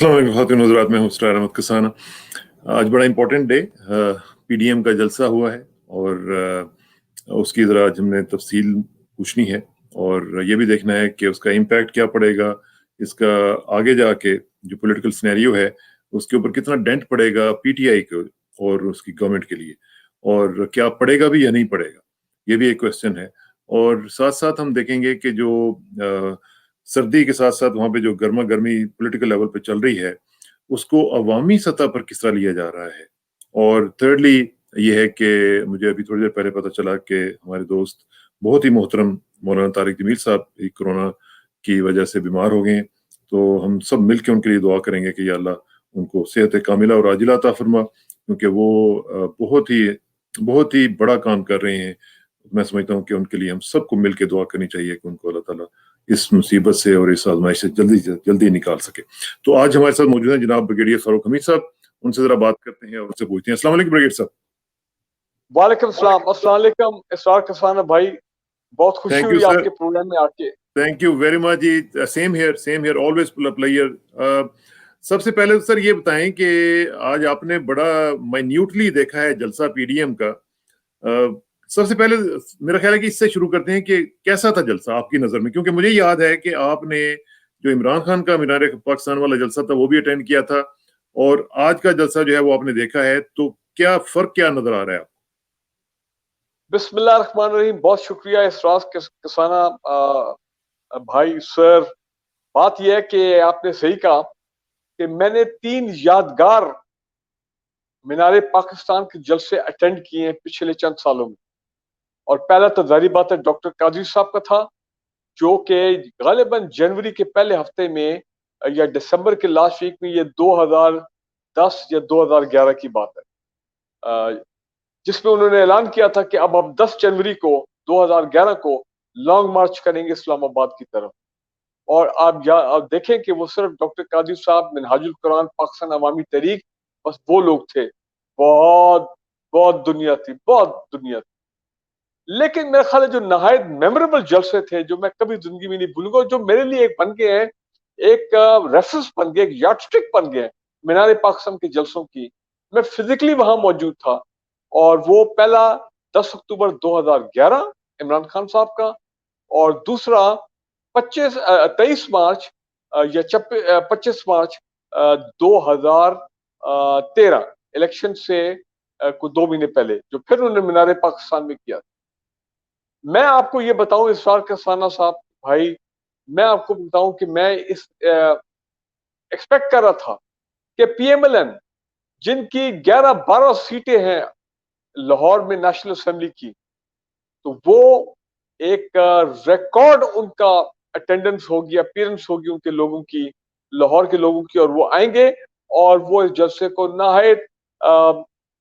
अस्सलाम वालेकुम ख़वातीन हज़रात, मैं हूं इसरार अहमद कसाना। आज बड़ा इम्पोर्टेंट डे पीडीएम का जलसा हुआ है और उसकी ज़रा आज हमने तफसील पूछनी है और ये भी देखना है कि उसका इम्पैक्ट क्या पड़ेगा, इसका आगे जाके जो पॉलिटिकल सिनेरियो है उसके ऊपर कितना डेंट पड़ेगा पीटीआई को और उसकी गवर्नमेंट के लिए, और क्या पड़ेगा भी या नहीं पड़ेगा, ये भी एक क्वेश्चन है। और साथ साथ हम देखेंगे कि जो सर्दी के साथ साथ वहाँ पे जो गर्मा गर्मी पॉलिटिकल लेवल पे चल रही है उसको अवामी सतह पर किस तरह लिया जा रहा है। और थर्डली ये है कि मुझे अभी थोड़ी देर पहले पता चला कि हमारे दोस्त बहुत ही मोहतरम मौलाना तारिक जमील साहब कोरोना की वजह से बीमार हो गए, तो हम सब मिल के उनके लिए दुआ करेंगे कि या अल्लाह उनको सेहत कामिला और आजिला अता फरमा, क्योंकि वो बहुत ही बड़ा काम कर रहे हैं। मैं समझता हूँ कि उनके लिए हम सबको मिल के दुआ करनी चाहिए कि उनको अल्लाह ताला इस मुसीबत से और इस आजमाइश से जल्दी निकाल सके। तो आज हमारे साथ मौजूद हैं जनाब ब्रिगेडियर फारूक हमीद साहब, उनसे जरा बात करते हैं और उनसे पूछते हैं। अस्सलाम वालेकुम ब्रिगेडियर साहब। वालेकुम सलाम। अस्सलाम वालेकुम इसरार कसाना भाई, बहुत खुशी हुई आपके प्रोग्राम में आके। Thank you very much ji. Same here always player. सबसे पहले तो सर ये बताएं कि आज आपने बड़ा माइन्यूटली देखा है जलसा पीडीएम का। सबसे पहले मेरा ख्याल है कि इससे शुरू करते हैं कि कैसा था जलसा आपकी नजर में, क्योंकि मुझे याद है कि आपने जो इमरान खान का मीनार पाकिस्तान वाला जलसा था वो भी अटेंड किया था, और आज का जलसा जो है वो आपने देखा है, तो क्या फर्क क्या नजर आ रहा है आपको? बिस्मिल्लाह रहमान रहीम। बहुत शुक्रिया इसरार कसाना भाई सर। बात यह है कि आपने सही कहा कि मैंने 3 यादगार मीनारे पाकिस्तान के जलसे अटेंड किए हैं पिछले चंद सालों में। और पहला तो जाहिर बात है डॉक्टर कादरी साहब का था, जो कि गालिबन जनवरी के पहले हफ्ते में या दिसंबर के लास्ट वीक में, ये 2010 या 2011 की बात है, जिसमें उन्होंने ऐलान किया था कि अब हम 10 जनवरी को 2011 को लॉन्ग मार्च करेंगे इस्लामाबाद की तरफ। और आप देखें कि वो सिर्फ डॉक्टर कादरी साहब, मिनहाजुल कुरान, पाकिस्तान अवामी तहरीक, बस वो लोग थे। बहुत बहुत दुनिया थी। लेकिन मेरा ख्याल है जो नहायत मेमोरेबल जलसे थे, जो मैं कभी जिंदगी में नहीं भूलूंगा, जो मेरे लिए एक बन गए हैं, एक रेफरेंस बन गए, एक यार्डस्टिक बन गए मीनारे पाकिस्तान के जलसों की। मैं फिजिकली वहां मौजूद था, और वो पहला 10 अक्टूबर 2011 इमरान खान साहब का, और दूसरा 23 मार्च या 25 मार्च 2013 इलेक्शन से कुछ 2 महीने पहले, जो फिर उन्होंने मीनारे पाकिस्तान में किया। मैं आपको ये बताऊं इसरार कसाना साहब भाई, मैं आपको बताऊं कि मैं इस एक्सपेक्ट कर रहा था कि पीएमएलएन, जिनकी 11-12 सीटें हैं लाहौर में नेशनल असेंबली की, तो वो एक रिकॉर्ड उनका अटेंडेंस होगी, अपीयरेंस होगी उनके लोगों की, लाहौर के लोगों की, और वो आएंगे और वो इस जलसे को नहायत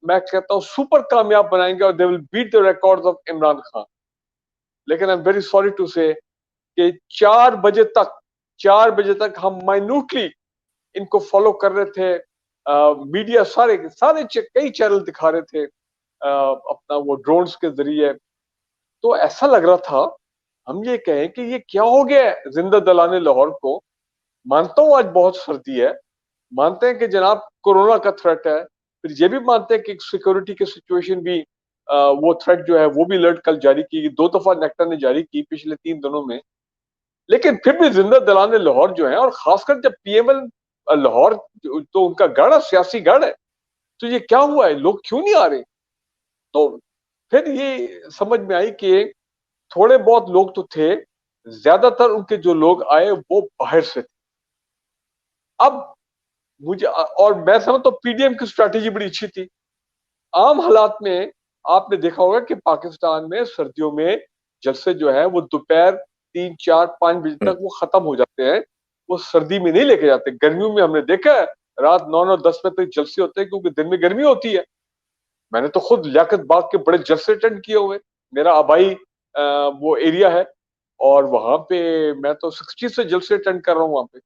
मैं कहता हूँ सुपर कामयाब बनाएंगे, और they will beat the records of Imran Khan. लेकिन I am very sorry to say कि 4 बजे तक हम माइन्यूटली इनको फॉलो कर रहे थे। मीडिया सारे कई चैनल दिखा रहे थे अपना वो ड्रोन्स के जरिए। तो ऐसा लग रहा था हम ये कहें कि ये क्या हो गया है जिंदा दलाने लाहौर को। मानता हूं आज बहुत सर्दी है, मानते हैं कि जनाब कोरोना का थ्रेट है, फिर ये भी मानते हैं कि सिक्योरिटी की सिचुएशन भी वो थ्रेट जो है वो भी अलर्ट कल जारी की, 2 दफा नेक्टा ने जारी की पिछले 3 दिनों में। लेकिन फिर भी जिंदा दलाने लाहौर जो है, और खासकर जब पीएमएल लाहौर तो उनका गढ़ है, सियासी गढ़ है, तो ये क्या हुआ है, लोग क्यों नहीं आ रहे? तो फिर ये समझ में आई कि थोड़े बहुत लोग तो थे, ज्यादातर उनके जो लोग आए वो बाहर से थे। अब मुझे और मैं समझता हूं पीडीएम की स्ट्रैटेजी बड़ी अच्छी थी। आम हालात में आपने देखा होगा कि पाकिस्तान में सर्दियों में जलसे जो है वो दोपहर 3, 4, 5 बजे तक वो खत्म हो जाते हैं, वो सर्दी में नहीं लेके जाते। गर्मियों में हमने देखा है रात 9, 10 बजे तक जलसे होते हैं, क्योंकि दिन में गर्मी होती है। मैंने तो खुद लियाकत बाग के बड़े जलसे अटेंड किए हुए, मेरा आबाई वो एरिया है, और वहां पे मैं तो 60 से जलसे अटेंड कर रहा हूँ वहां पे,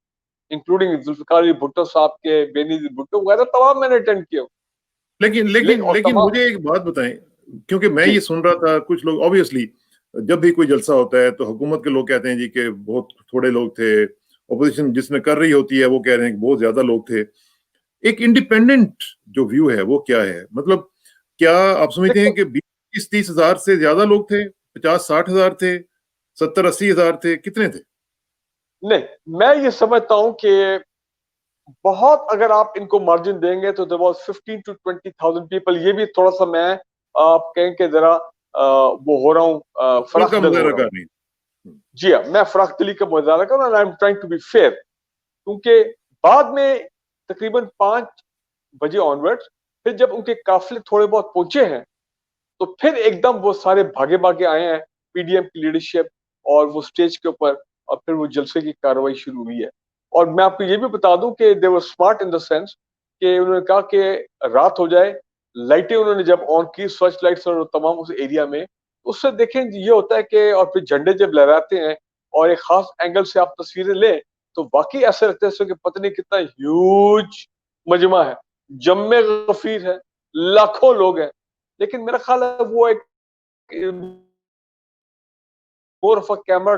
इंक्लूडिंग जुल्फिकार भुट्टो साहब के, बेनीज़ीर भुट्टो वगैरह तमाम मैंने अटेंड किए। लेकिन मुझे एक बात बताएं, क्योंकि मैं ये सुन रहा था कुछ लोग ऑब्वियसली जब भी कोई जलसा होता है तो हुकूमत के लोग कहते हैं जी कि बहुत थोड़े लोग थे, अपोजिशन जिसमें कर रही होती है वो कह रहे हैं कि बहुत ज्यादा लोग थे। एक इंडिपेंडेंट जो व्यू है वो क्या है? मतलब क्या आप समझते हैं कि 20-30 हजार से ज्यादा लोग थे, 50-60 हजार थे, 70-80 हजार थे, कितने थे? नहीं, मैं ये समझता हूं कि बहुत अगर आप इनको मार्जिन देंगे तो देयर वाज 15 to 20,000 पीपल। ये भी थोड़ा सा मैं आप कहें कि जरा वो हो रहा हूँ, कल का फराखदिल हो मुजाहरा रहा कर हूँ। रही हूँ। जी हाँ, मैं फराखदिली का मुजाहरा कर रहा हूँ, I am trying to be fair. क्योंकि बाद में तकरीबन 5 बजे ऑनवर्ड्स फिर जब उनके काफिले थोड़े बहुत पहुंचे हैं तो फिर एकदम वो सारे भागे भागे आए हैं पीडीएम की लीडरशिप, और वो स्टेज के ऊपर, और फिर वो जलसे की कार्रवाई शुरू हुई है। और मैं आपको ये भी बता दूं कि दे वर स्मार्ट इन द सेंस कि उन्होंने कहा कि रात हो जाए, लाइटें उन्होंने जब ऑन की, सर्च लाइट्स और तमाम उस एरिया में, तो उससे देखें ये होता है कि, और फिर झंडे जब लहराते हैं और एक खास एंगल से आप तस्वीरें लें तो वाकई ऐसा लगता है जैसे कि पता नहीं कितना ह्यूज मजमा है, जम्मे गफीर है, लाखों लोग हैं। लेकिन मेरा ख्याल है वो एक more of a camera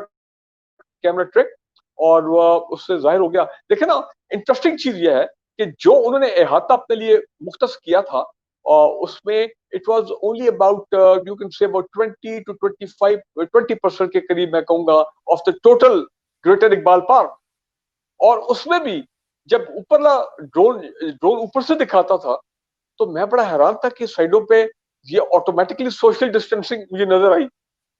camera trick, और वो उससे जाहिर हो गया। देखिए ना, इंटरेस्टिंग चीज ये है कि जो उन्होंने अहाता अपने लिए मुख्तस किया था, और उसमें it was only about you can say about 20 to 25 20% के करीब मैं कहूंगा of the total greater Iqbal park. और उसमें भी जब ऊपरला ड्रोन ड्रोन ऊपर से दिखाता था तो मैं बड़ा हैरान था कि साइडों पे ये ऑटोमेटिकली सोशल डिस्टेंसिंग मुझे नजर आई।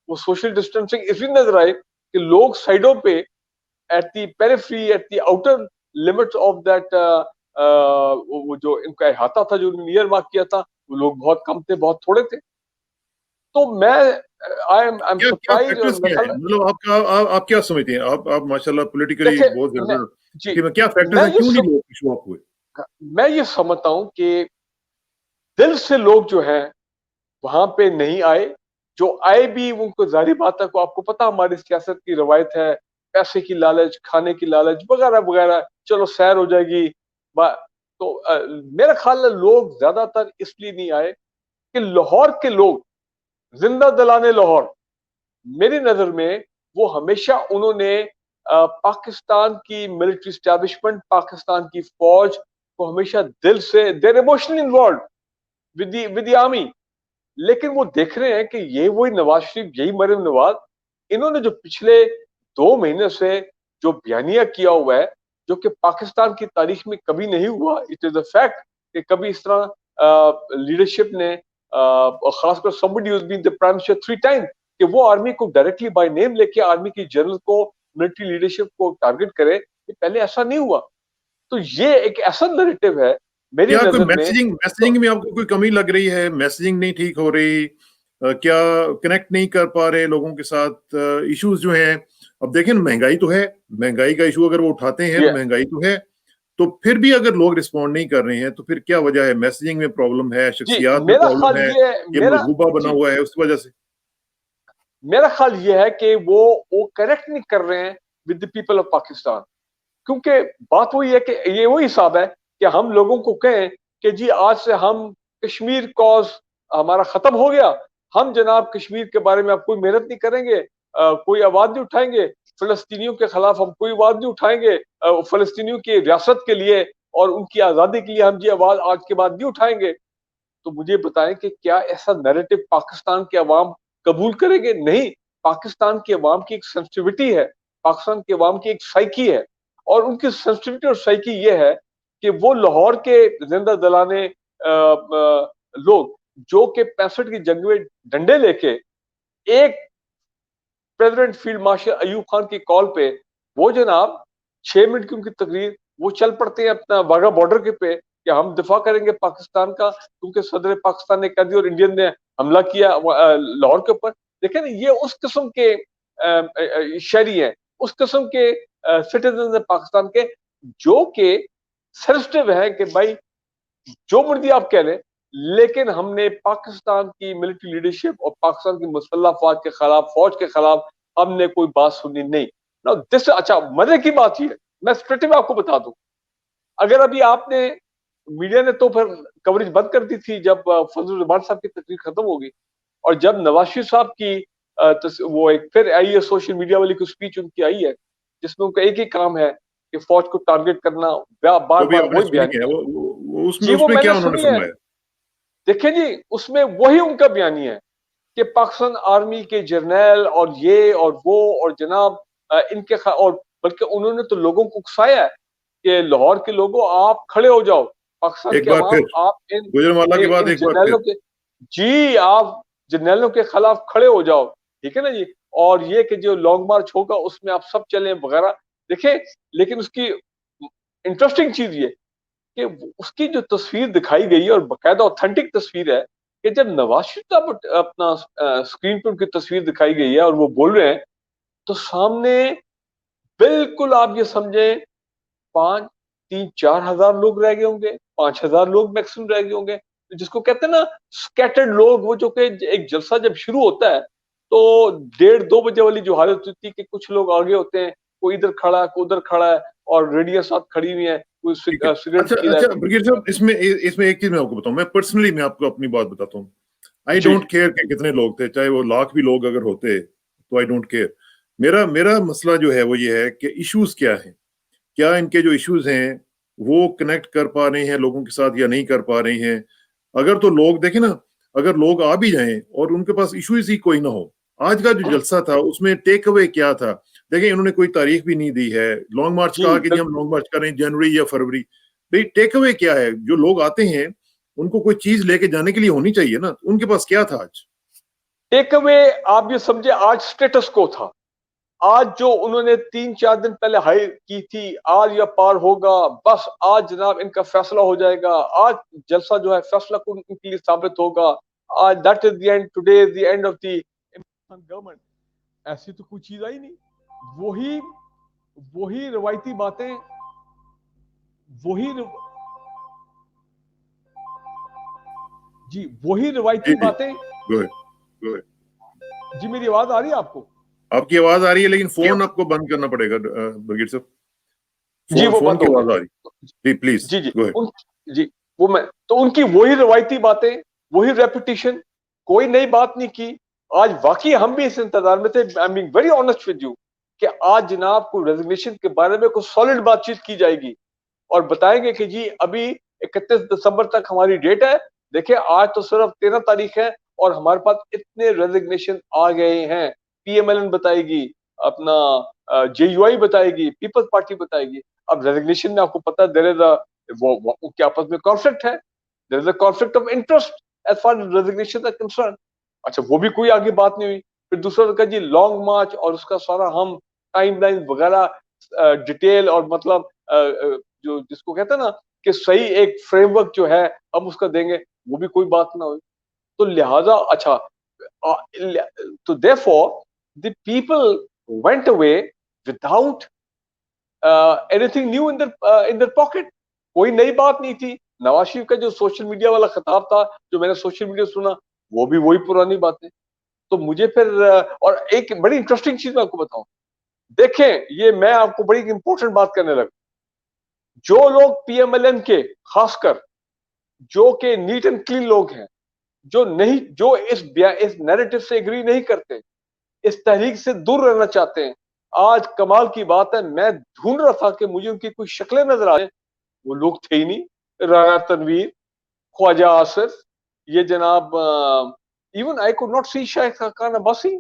वो सोशल डिस्टेंसिंग इसलिए नजर आए कि लोग साइडों पे at the periphery, at the outer limits of that, वो जो इनका अहाता था जो नियर मार्क किया था, वो लोग बहुत कम थे, बहुत थोड़े थे। तो मैं आई एम क्या क्या सरप्राइज, और फैक्टर्स मेरे क्या है? ख्याल में मतलब आप क्या समझते हैं? आप माशाल्लाह पॉलिटिकली देखिए, बहुत मैं ज्यादा जी कि क्या फैक्टर्स मैं हैं, ये क्यों नहीं सब लोग शॉक हुए? मैं ये समझता हूं कि दिल से लोग जो हैं वहां पे नहीं आए। जो आए भी उनको जाहिर बात है, को आपको पता हमारी सियासत की रवायत है, पैसे की लालच, खाने की लालच वगैरह वगैरह, चलो सैर हो जाएगी। तो मेरा ख्याल है लोग ज्यादातर इसलिए नहीं आए कि लाहौर के लोग जिंदा दिलाने लाहौर, मेरी नजर में वो हमेशा उन्होंने पाकिस्तान की मिलिट्री स्टैब्लिशमेंट, पाकिस्तान की फौज को हमेशा दिल से, they're emotionally involved with the army. लेकिन वो देख रहे हैं कि ये वही नवाज शरीफ, यही मरीम नवाज, इन्होंने जो पिछले 2 महीने से जो बयानिया किया हुआ है, जो कि पाकिस्तान की तारीख में कभी नहीं हुआ। इट इज अ फैक्ट कि कभी इस तरह लीडरशिप ने, खासकर somebody who's been the prime minister 3 times, कि वो आर्मी को डायरेक्टली बाय नेम लेके आर्मी की जनरल को, मिलिट्री लीडरशिप को टारगेट करे, ये पहले ऐसा नहीं हुआ। तो ये एक ऐसा नैरेटिव है मेरी क्या कोई नजर में। मैसेजिंग तो मैसेजिंग में आपको कोई कमी लग रही है? मैसेजिंग नहीं ठीक हो रही? क्या कनेक्ट नहीं कर पा रहे लोगों के साथ? इश्यूज जो हैं, अब देखें ना, महंगाई तो है, महंगाई का इशू अगर वो उठाते हैं तो ये महंगाई तो है, तो फिर भी अगर लोग रिस्पॉन्ड नहीं कर रहे हैं तो फिर क्या वजह है? मैसेजिंग में प्रॉब्लम है, जी, शख्सियात में मेरा प्रॉब्लम ख्याल है, ये ये मेरा मलगूबा बना जी हुआ है उस वजह से? मेरा ख्याल ये है कि वो कनेक्ट नहीं कर रहे हैं with the people of Pakistan. क्योंकि बात वही है कि ये वही हिसाब है कि हम लोगों को कहें कि जी आज से हम कश्मीर कॉज हमारा खत्म हो गया, हम जनाब कश्मीर के बारे में अब कोई मेहनत नहीं करेंगे, कोई आवाज नहीं उठाएंगे, फलस्तीनियों के खिलाफ हम कोई आवाज नहीं उठाएंगे, फलस्तीनियों की रियासत के लिए और उनकी आजादी के लिए हम ये आवाज आज के बाद नहीं उठाएंगे। तो मुझे बताएं कि क्या ऐसा नैरेटिव पाकिस्तान के अवाम कबूल करेंगे? नहीं। पाकिस्तान की अवाम की एक सेंसिटिविटी है, पाकिस्तान की अवाम की एक साइकी है, और उनकी सेंसिटिविटी और साइकी ये है कि वो लाहौर के जिंदा दलाने लोग जो कि 65 की जंग में डंडे लेके एक president field marshal Ayub Khan की कॉल पे, वो जनाब 6 मिनट की उनकी तकरीर, वो चल पड़ते हैं अपना वाघा बॉर्डर के पे कि हम दिफा करेंगे पाकिस्तान का, क्योंकि सदर पाकिस्तान ने कह दिया और इंडियन ने हमला किया लाहौर के ऊपर। देखें ना, ये उस किस्म के शहरी हैं, उस किस्म के सिटीजन है पाकिस्तान के, जो कि सेंसिटिव है कि भाई जो मर्जी आप कह लें, लेकिन हमने पाकिस्तान की मिलिट्री लीडरशिप और पाकिस्तान की मुसल्लह अफवाज के खिलाफ, फौज के खिलाफ हमने कोई बात सुनी नहीं। ना दिस, अच्छा मजे की बात ये है, मैं स्ट्रेट में आपको बता दूं, अगर अभी आपने, मीडिया ने तो फिर कवरेज बंद कर दी थी जब फजल रहमान साहब की तकरीर खत्म होगी, और जब नवाज शरीफ साहब की वो एक फिर आई है सोशल मीडिया वाली कोई स्पीच उनकी आई है, जिसमें उनका एक ही काम है کہ فوج کو ٹارگیٹ کرنا, बार बार वही बयान है वो उसमें जी, वो उसमें क्या मैंने उन्होंने सुनी है. फरमाया? देखें जी, उसमें वही उनका बयानी है कि पाकिस्तान आर्मी के जर्नल और ये और वो और जनाब इनके और बल्कि उन्होंने तो लोगों को उकसाया है कि लाहौर के लोगों आप खड़े हो जाओ, पाकिस्तान एक के बार अवाम फिर आप इन गुजरांवाला के बाद इन एक बार जर्नलों फिर के जी आप जर्नलों के खिलाफ खड़े हो जाओ, ठीक है ना जी. और ये कि जो लॉन्ग मार्च होगा उसमें आप सब चलें वगैरह. देखें, लेकिन उसकी इंटरेस्टिंग चीज ये कि उसकी जो तस्वीर दिखाई गई है और बाकायदा ऑथेंटिक तस्वीर है कि जब नवाज शरीफ का अपना स्क्रीन पर उनकी तस्वीर दिखाई गई है और वो बोल रहे हैं, तो सामने बिल्कुल आप ये समझें 5-3-4 हजार लोग रह गए होंगे, 5 हजार लोग मैक्सिमम रह गए होंगे, जिसको कहते हैं ना स्कैटर्ड लोग. वो जो कि एक जलसा जब शुरू होता है तो 1:30-2 बजे वाली जो हालत होती है कि कुछ लोग आगे होते हैं, कोई इधर खड़ा है, कोई उधर खड़ा है, और रेडियो साथ खड़ी हुई है, कोई ठीक है. सिगरेट अच्छा पी रहा अच्छा है. ब्रिगेड साहब, इसमें इसमें एक चीज मैं आपको बताऊं, मैं पर्सनली मैं आपको अपनी बात बताता हूँ. आई जी डोंट केयर कि कितने लोग थे, चाहे वो लाख भी लोग अगर होते तो आई डोंट केयर. मेरा मेरा मसला जो है वो ये है कि इश्यूज क्या है, क्या इनके जो इश्यूज हैं वो कनेक्ट कर पा रहे हैं लोगों के साथ या नहीं कर पा रहे हैं. अगर तो लोग देखें ना, अगर लोग आ भी जाएं और उनके पास इश्यूज ही कोई ना हो, आज का जो जलसा था उसमें टेक अवे क्या था? देखें, इन्होंने कोई तारीख भी नहीं दी है. लॉन्ग मार्च जी कहा कि जी हम लॉन्ग मार्च करें जनवरी या फरवरी. भाई टेक अवे क्या है? जो लोग आते हैं उनको कोई चीज लेके जाने के लिए होनी चाहिए ना. उनके पास क्या था आज? टेक अवे आप ये समझे आज स्टेटस को था. आज जो उन्होंने 3-4 दिन पहले हाई की थी, आज या पार होगा, बस आज जनाब इनका फैसला हो जाएगा, आज जलसा जो है फैसला को इनके लिए साबित होगा, आज that is the end, today is the end of the government. ऐसी तो कोई चीज आई नहीं. वही वही रवायती बातें, वही जी वही जी रवायती जी, बातें. Go ahead, go ahead. जी मेरी आवाज आ रही है आपको? आपकी आवाज आ रही है लेकिन फोन आपको बंद करना पड़ेगा ब्रिगेड साहब. जी फोन वो फोन बंद की हो आवाज आ गया. रही. जी प्लीज जी जी गो अहेड. उन जी वो मैं तो उनकी वही रवायती बातें, वही रेपिटेशन, कोई नई बात नहीं की. आज वाकई हम भी इस इंतजार में थे. I am being very honest with you कि आज जनाब को रेजिग्नेशन के बारे में कुछ सॉलिड बातचीत की जाएगी और बताएंगे कि जी अभी 31 दिसंबर तक हमारी डेट है. देखिए आज तो सिर्फ 13 तारीख है और हमारे पास इतने रेजिग्नेशन आ गए हैं. पीएमएलएन बताएगी, अपना जेयूआई बताएगी, पीपल्स पार्टी बताएगी. अब रेजिग्नेशन में आपको पता है देयर इज वो उनके आपस में कॉन्फ्लिक्ट है. There is a conflict of interest as far as resignation are concern. अच्छा वो भी कोई आगे बात नहीं हुई. फिर दूसरा का जी लॉन्ग मार्च और उसका सारा हम टाइमलाइन वगैरह डिटेल और मतलब जो जिसको कहते हैं ना कि सही एक फ्रेमवर्क जो है हम उसका देंगे, वो भी कोई बात ना हुई. तो लिहाजा अच्छा तो therefore the people went away without anything new in their pocket. कोई नई बात नहीं थी. नवाज शरीफ का जो सोशल मीडिया वाला खिताब था जो मैंने सोशल मीडिया सुना, वो भी वही पुरानी बातें. तो मुझे फिर और एक बड़ी इंटरेस्टिंग चीज मैं आपको बताऊं. देखें ये मैं आपको बड़ी इंपॉर्टेंट बात करने लगा. जो लोग पीएमएलएन के खासकर जो के नीट एंड क्लीन लोग हैं, जो नहीं जो इस नैरेटिव से एग्री नहीं करते, इस तहरीक से दूर रहना चाहते हैं, आज कमाल की बात है मैं ढूंढ रहा था कि मुझे उनकी कोई शक्लें नजर आ जाए, वो लोग थे ही नहीं. राना तनवीर, ख्वाजा आसिफ, ये जनाब इवन आई कुड नॉट सी शायद खान अब्बासी,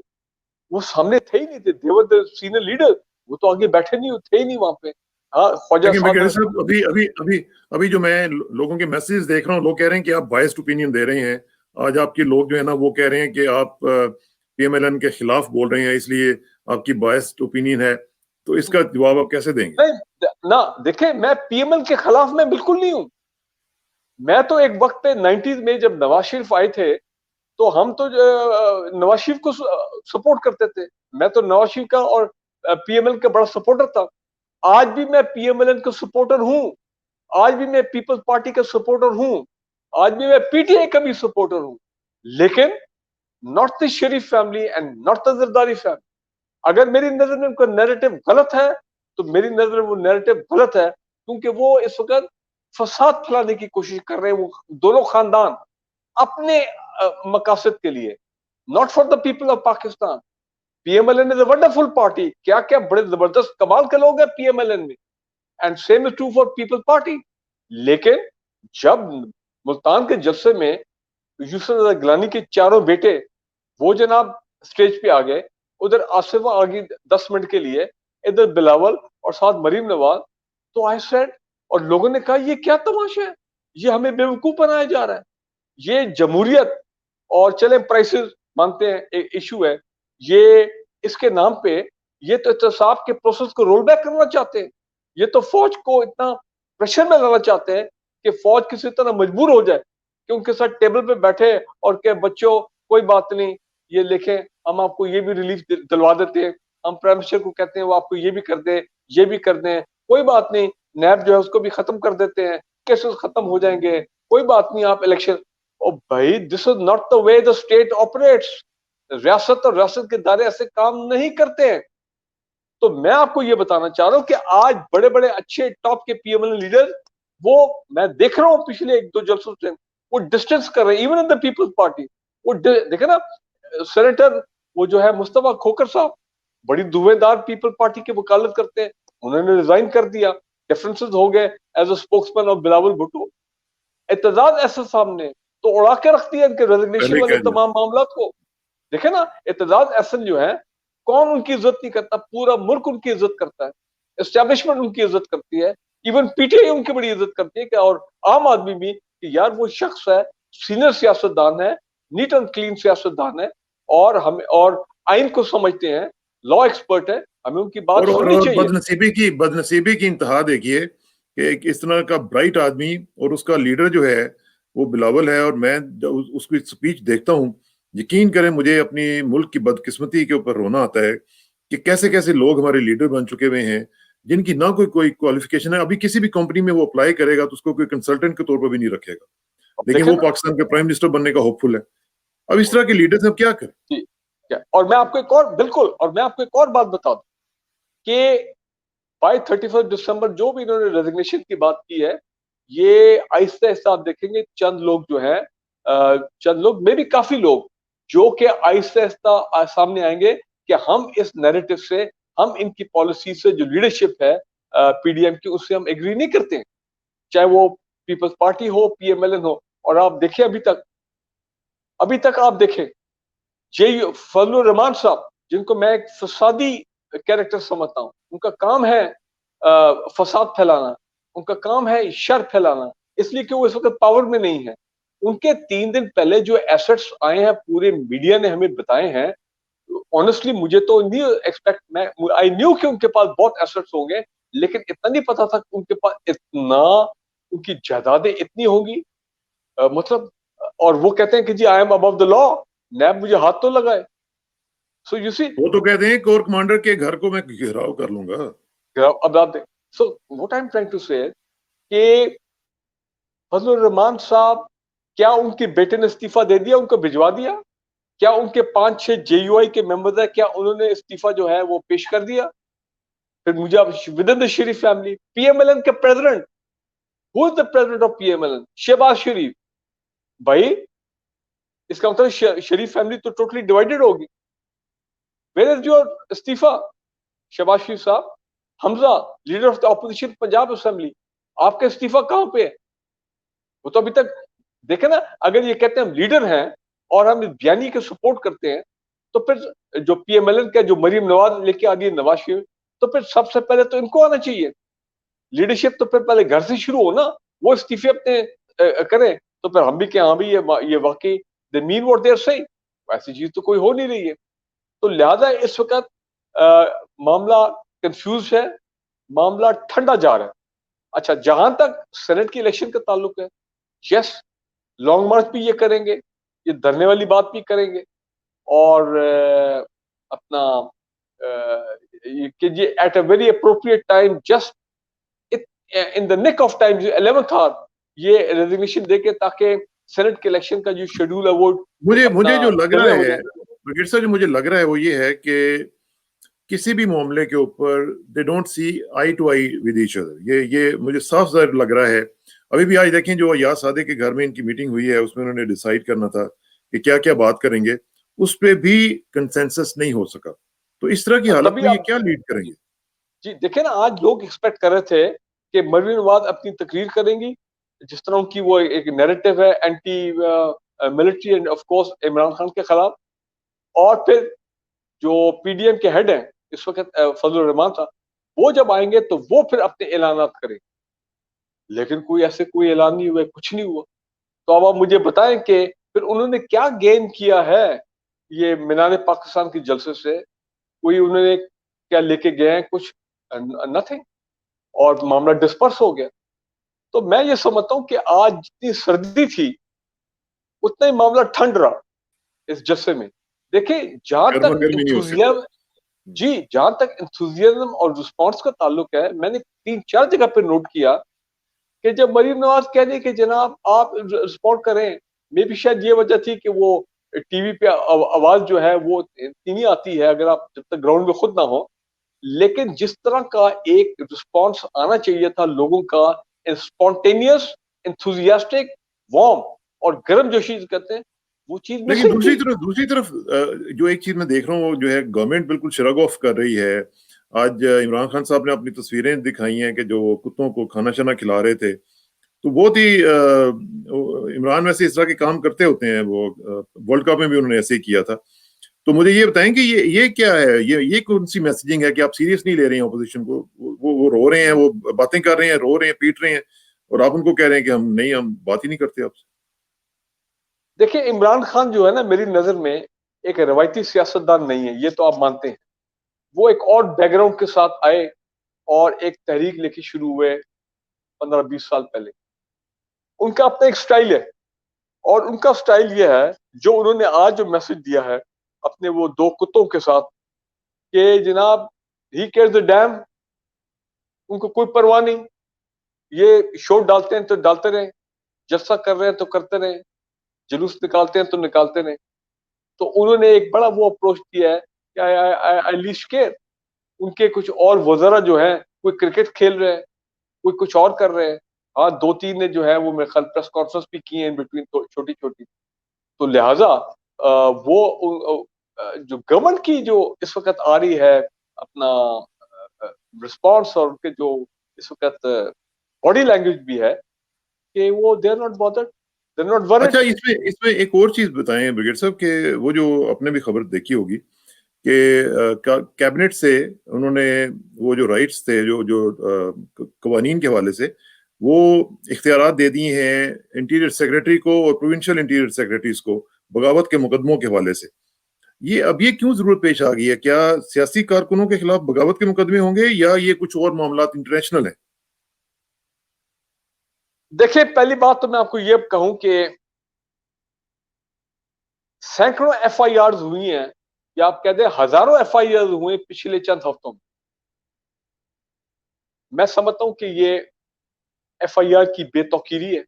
वो सामने थे ही नहीं थे. दे वर द सीनियर लीडर, वो तो आगे बैठे नहीं थे ही नहीं वहां पे. हाँ ख्वाजा लेकिन ब्रिगेडियर साहब साहब, अभी अभी अभी अभी जो मैं लोगों के मैसेज देख रहा हूँ, लोग कह रहे हैं कि आप बायस्ड ओपिनियन दे रहे हैं. आज आपके लोग जो है ना वो कह रहे हैं कि आप पीएमएलएन के खिलाफ बोल रहे हैं, इसलिए आपकी बायस्ड ओपिनियन है. तो इसका जवाब आप कैसे देंगे? नहीं ना. देखे मैं पीएमएल के खिलाफ मैं बिल्कुल नहीं हूं. मैं तो एक वक्त पे 90s में जब नवाज शरीफ आए थे तो हम तो नवाज शरीफ को सपोर्ट करते थे. मैं तो नवाज शरीफ का और पीएमएल का बड़ा सपोर्टर था. आज भी मैं पीएमएल का सपोर्टर हूं. आज भी मैं पीपल्स पार्टी का सपोर्टर हूं. आज भी मैं पीटीआई का भी सपोर्टर हूं. लेकिन not the Sharif family and not the Zardari family. अगर मेरी नजर में उनका नैरेटिव गलत है तो मेरी नजर में वो नैरेटिव गलत है, क्योंकि वो इस वक्त फसाद फैलाने की कोशिश कर रहे हैं. वो दोनों खानदान अपने मकासद के लिए, not for the people of Pakistan. PMLN is a wonderful party. क्या क्या बड़े जबरदस्त कमाल के लोग हैं पीएमएलएन में. and same is true for People Party. लेकिन जब मुल्तान के जलसे में यूसुफ रज़ा गिलानी के चारों बेटे वो जनाब स्टेज पे आ गए, उधर आसिफा आ गई 10 मिनट के लिए, इधर बिलावल और साथ मरीम नवाज, तो आई सेड, और लोगों ने कहा ये क्या तमाशा है, ये हमें बेवकूफ बनाया जा रहा है, ये जमहूरियत और चले प्राइसेस मानते हैं एक इशू है, ये इसके नाम पे ये तो एहतसाब के प्रोसेस को रोल बैक करना चाहते हैं, ये तो फौज को इतना प्रेशर में लाना चाहते हैं कि फौज किसी तरह मजबूर हो जाए कि उनके साथ टेबल पे बैठे और के बच्चों कोई बात नहीं, ये लिखें, हम आपको ये भी रिलीफ दिलवा देते हैं, हम प्राइम मिनिस्टर को कहते हैं वो आपको ये भी कर दे, ये भी कर दें, कोई बात नहीं, नैब जो है उसको भी खत्म कर देते हैं, केसेस खत्म हो जाएंगे, कोई बात नहीं, आप इलेक्शन। ओ भाई, this is not the way the state operates. रियासत और रियासत के दायरे ऐसे काम नहीं करते हैं। तो मैं आपको ये बताना चाह रहा हूं कि आज बड़े बड़े अच्छे टॉप के पीएमएल लीडर, वो मैं देख रहा हूं पिछले 1-2 जलसों से, वो डिस्टेंस कर रहे हैं, even in the Peoples Party. वो देखे ना, सेनेटर वो जो है मुस्तफा खोखर साहब, बड़ी दुवेदार पीपल पार्टी की वकालत करते हैं, उन्होंने रिजाइन कर दिया, डिफरेंसेस हो गए as a spokesman of Bilawal Bhutto. Aitzaz Ahsan साहब ने तो उड़ा के रख दिया इनके रेजिग्नेशन वाले तमाम मामला को। देखे ना, एतजाज एहसन जो है, कौन उनकी इज्जत नहीं करता, पूरा मुल्क उनकी इज्जत करता है, एस्टेब्लिशमेंट उनकी इज्जत करती है, इवन पीटीआई उनकी बड़ी इज्जत करती है, और आम आदमी भी कि यार वो शख्स है, सीनियर सियासतदान है, नीट एंड क्लीन सियासतदान है, और हम और आइन को समझते हैं, लॉ एक्सपर्ट है, हमें उनकी बात सुननी चाहिए। बदनसीबी की इंतहा देखिए कि इस तरह का ब्राइट आदमी और उसका लीडर जो है वो बिलावल है, और मैं उसकी स्पीच देखता हूँ, यकीन करें मुझे अपनी मुल्क की बदकिस्मती के ऊपर रोना आता है कि कैसे कैसे लोग हमारे लीडर बन चुके हुए हैं जिनकी ना कोई क्वालिफिकेशन है। अभी किसी भी कंपनी में वो अप्लाई करेगा तो उसको कोई कंसल्टेंट के तौर पर भी नहीं रखेगा, लेकिन वो पाकिस्तान के प्राइम मिनिस्टर बनने का होपफुल है। अब इस तरह के लीडर्स अब क्या करें? और मैं आपको एक और बात बता दूं कि बाय 31 दिसंबर जो भी इन्होंने रेजिग्नेशन की बात की है, ये आहिस्ता आहिस्ता आप देखेंगे चंद लोग जो है, चंद लोग में भी काफी लोग जो कि आहिस्ता आहिस्ता सामने आएंगे कि हम इस नैरेटिव से, हम इनकी पॉलिसी से, जो लीडरशिप है पीडीएम की, उससे हम एग्री नहीं करते हैं, चाहे वो पीपल्स पार्टी हो, पीएमएलएन हो। और आप देखें अभी तक आप देखें फजलुर रहमान साहब, जिनको मैं एक फसादी कैरेक्टर समझता हूं, उनका काम है फसाद फैलाना, उनका काम है शर फैलाना, इसलिए कि वो इस वक्त पावर में नहीं है। उनके 3 दिन पहले जो एसेट्स आए हैं, पूरे मीडिया ने हमें बताए हैं, ऑनेस्टली मुझे तो नहीं एक्सपेक्ट, मैं आई न्यू कि उनके पास बहुत एसेट्स होंगे, लेकिन इतना नहीं पता था कि उनके पास इतना, उनकी जायदादें इतनी होंगी, मतलब। और वो कहते हैं कि जी I am above the law, NAB मुझे हाथ तो लगाए। सो यू सी, वो तो कहते हैं कोर कमांडर के घर को मैं घेराव कर लूंगा। अब आप देख, so what I am trying to say कि फजलुर रहमान साहब, क्या उनके बेटे ने इस्तीफा दे दिया, उनको भिजवा दिया? क्या उनके 5-6 जेयूआई के मेंबर्स है, क्या उन्होंने इस्तीफा जो है वो पेश कर दिया? फिर मुझे अब with in the Sharif family, PMLN के president, who is the president of PMLN? Shahbaz Sharif. भाई, इसका मतलब शरीफ फैमिली तो टोटली डिवाइडेड होगी। वेयर इज योर इस्तीफा शहबाज शरीफ साहब? Hamza, leader of the opposition Punjab assembly, आपका इस्तीफा कहां पे है? वो तो अभी तक, देखे ना, अगर ये कहते हैं हम लीडर हैं और हम बयानी के सपोर्ट करते हैं, तो फिर जो पीएमएलएन का जो मरीम नवाज लेके आ गई, नवाज शरीफ, तो फिर सबसे पहले तो इनको आना चाहिए लीडरशिप। तो फिर पहले घर से शुरू हो ना, वो इस्तीफे अपने करें, तो फिर हम भी क्या, हाँ भी ये वाकई they mean what they are saying. ऐसी चीज तो कोई हो नहीं रही है। तो लिहाजा इस वक्त मामला कंफ्यूज है, मामला ठंडा जा रहा है। अच्छा, जहां तक सेनेट की इलेक्शन का ताल्लुक है, यस, लॉन्ग मार्च भी ये करेंगे, ये धरने वाली बात भी करेंगे, और अपना कि ये at a very appropriate time, just in the nick of time, 11th hour, ये रेजिग्नेशन देके, ताकि सेनेट के इलेक्शन का जो शेड्यूल है वो मुझे जो लग रहा है ब्रिगेड साहब, जो मुझे लग रहा है वो ये है कि किसी भी मामले के ऊपर they don't see eye to eye with each other. ये मुझे साफ ज़ाहिर लग रहा है। अभी भी आज देखें, जो अयाज सादे के घर में इनकी मीटिंग हुई है, उसमें उन्होंने डिसाइड करना था कि क्या क्या बात करेंगे, उस पर भी कंसेंसस नहीं हो सका। तो इस तरह की हालत में ये क्या लीड करेंगे? जी देखे ना, आज लोग एक्सपेक्ट कर रहे थे کہ مریم نواز اپنی تقریر کریں گی جس طرح کی وہ ایک نیریٹو ہے anti military and of course Imran Khan کے خلاف، اور پھر جو پی ڈی ایم کے ہیڈ ہیں اس وقت فضل الرحمان تھا، وہ جب آئیں گے تو وہ پھر اپنے اعلانات کریں، لیکن کوئی اعلان نہیں ہوا، کچھ نہیں ہوا. تو اب آپ مجھے بتائیں کہ پھر انہوں نے کیا گین کیا ہے یہ مینار پاکستان کے جلسے سے؟ کوئی انہوں نے کیا لے کے گئے ہیں؟ کچھ نتھنگ، اور معاملہ ڈسپرس ہو گیا. تو میں یہ سمجھتا ہوں کہ آج جتنی سردی تھی اتنا ہی معاملہ ٹھنڈ رہا اس جلسے میں. دیکھیں جہاں گرما تک گرمی نہیں ہو انتھوزیازم، جی جہاں تک انتھوزیازم اور رسپانس کا تعلق ہے، میں نے 3-4 جگہ پہ نوٹ کیا کہ جب مریم نواز کہہ دیں کہ جناب آپ رسپونڈ کریں، میں بھی شاید یہ وجہ تھی کہ وہ ٹی وی پہ آواز جو ہے وہ نہیں آتی ہے اگر آپ جب تک گراؤنڈ میں خود نہ ہو، لیکن جس طرح کا ایک رسپانس آنا چاہیے تھا لوگوں کا، اسپونٹینیس، انتھوزیاسٹک، وارم اور گرم جوشی کہتے ہیں، وہ چیز لیکن مسنگ تھی. دوسری طرف جو ایک چیز میں دیکھ رہا ہوں وہ جو ہے گورنمنٹ بالکل شرگ آف کر رہی ہے. آج عمران خان صاحب نے اپنی تصویریں دکھائی ہیں کہ جو کتوں کو کھانا شانا کھلا رہے تھے، تو بہت ہی عمران ویسے اس طرح کے کام کرتے ہوتے ہیں، وہ ورلڈ کپ میں بھی انہوں نے ایسے ہی کیا تھا. تو مجھے یہ بتائیں کہ یہ کیا ہے، یہ کون سی میسجنگ ہے کہ آپ سیریس نہیں لے رہے ہیں اپوزیشن کو؟ وہ رو رہے ہیں، وہ باتیں کر رہے ہیں، رو رہے ہیں، پیٹ رہے ہیں، اور آپ ان کو کہہ رہے ہیں کہ ہم بات ہی نہیں کرتے آپ سے. دیکھیں عمران خان جو ہے نا میری نظر میں ایک روایتی سیاستدان نہیں ہے، یہ تو آپ مانتے ہیں. وہ ایک اور بیک گراؤنڈ کے ساتھ آئے اور ایک تحریک لے کے شروع ہوئے 15-20 سال پہلے. ان کا اپنا ایک سٹائل ہے، اور ان کا سٹائل یہ ہے جو انہوں نے آج جو میسج دیا ہے اپنے وہ 2 کتوں کے ساتھ کہ جناب ہی کیئرز دا ڈیم، ان کو کوئی پرواہ نہیں، یہ شوٹ ڈالتے ہیں تو ڈالتے رہیں، جلسہ کر رہے ہیں تو کرتے رہیں، جلوس نکالتے ہیں تو نکالتے رہیں. تو انہوں نے ایک بڑا وہ اپروچ کیا ہے کہ آئی لیسٹ کیئر. ان کے کچھ اور وزراء جو ہیں کوئی کرکٹ کھیل رہے ہیں، کوئی کچھ اور کر رہے ہیں. ہاں 2-3 نے جو ہے وہ میرے خیال پریس کانفرنس بھی کی ہیں ان بٹوین چھوٹی چھوٹی. تو لہٰذا وہ جو گورنمنٹ کی جو اس وقت آ رہی ہے اپنا رسپانس، اور ان کے جو اس وقت باڈی لینگویج بھی ہے کہ وہ they are not bothered, they are not worried. اچھا، اس میں ایک اور چیز بتائیں بریگیڈ صاحب کہ وہ جو آپ نے بھی خبر دیکھی ہوگی کہ کیبنٹ سے انہوں نے وہ جو رائٹس تھے جو قوانین کے حوالے سے وہ اختیارات دے دیے ہیں انٹیریئر سیکرٹری کو اور پروونشل انٹیریئر سیکرٹریز کو بغاوت کے مقدموں کے حوالے سے. یہ کیوں ضرورت پیش آ گئی ہے؟ کیا سیاسی کارکنوں کے خلاف بغاوت کے مقدمے ہوں گے یا یہ کچھ اور معاملات انٹرنیشنل ہیں؟ دیکھیں پہلی بات تو میں آپ کو یہ کہوں کہ سینکڑوں ایف آئی آرز ہوئی ہیں، یا آپ کہتے ہیں ہزاروں ایف آئی آرز ہوئے پچھلے چند ہفتوں میں. میں سمجھتا ہوں کہ یہ ایف آئی آر کی بے توقیری ہے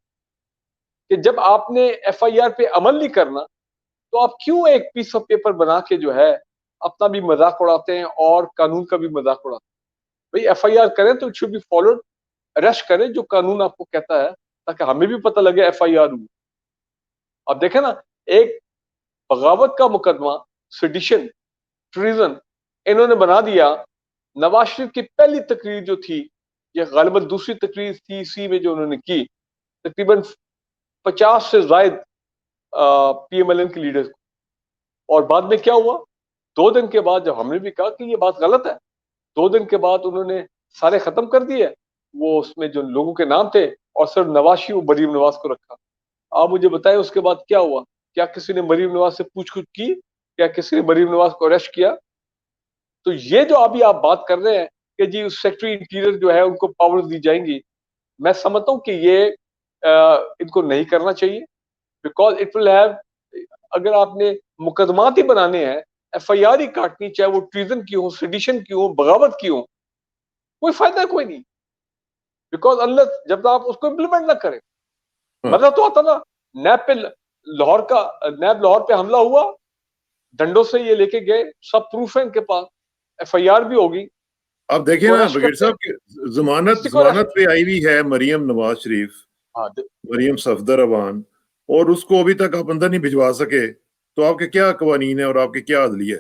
کہ جب آپ نے ایف آئی آر پہ عمل نہیں کرنا تو آپ کیوں ایک پیس آف پیپر بنا کے جو ہے اپنا بھی مذاق اڑاتے ہیں اور قانون کا بھی مذاق اڑاتے ہیں. بھائی ایف آئی آر کریں تو it should be followed, arrest کریں جو قانون آپ کو کہتا ہے تاکہ ہمیں بھی پتہ لگے ایف آئی آر ہوئی. اب دیکھیں نا، ایک بغاوت کا مقدمہ، سیڈیشن، ٹریزن انہوں نے بنا دیا. نواز شریف کی پہلی تقریر جو تھی، یہ غالباً دوسری تقریر تھی سی میں جو انہوں نے کی، تقریباً 50 سے زائد پی ایم ایل این کے لیڈرز کو. اور بعد میں کیا ہوا؟ 2 دن کے بعد جب ہم نے بھی کہا کہ یہ بات غلط ہے، 2 دن کے بعد انہوں نے سارے ختم کر دیے وہ اس میں جو لوگوں کے نام تھے، اور صرف نواز شریف و مریم نواز کو رکھا. آپ مجھے بتائیں اس کے بعد کیا ہوا؟ کیا کسی نے مریم نواز سے پوچھ گچھ کی؟ کیا کسی نے مریم نواز کو اریسٹ کیا؟ تو یہ جو ابھی آپ بات کر رہے ہیں کہ جی سیکرٹری انٹیریئر جو ہے ان کو پاور دی جائیں گی، میں سمجھتا ہوں کہ یہ ان کو نہیں کرنا چاہیے، بیکاز اٹ ول ہیو، اگر آپ نے مقدمات ہی بنانے ہیں، ایف آئی آر ہی کاٹنی، چاہے وہ ٹریزن کی ہو، سیڈیشن کی ہو، بغاوت کی ہو، کوئی فائدہ کوئی نہیں. بیکاز انلیس جب آپ اس کو امپلیمنٹ نہ کریں. مزہ تو آتا نا، نیب لاہور پہ حملہ ہوا، ڈنڈوں سے یہ لے کے گئے، سب پروف ہے ان کے پاس، ایف آئی آر بھی ہوگی. آپ دیکھیں نا بریگیڈ صاحب کہ ضمانت پہ آئی ہوئی ہے مریم نواز شریف، مریم صفدر روان، اور اس کو ابھی تک آپ اندر نہیں بھجوا سکے. تو آپ کے کیا قوانین ہیں اور آپ کے کیا عدلیہ ہے؟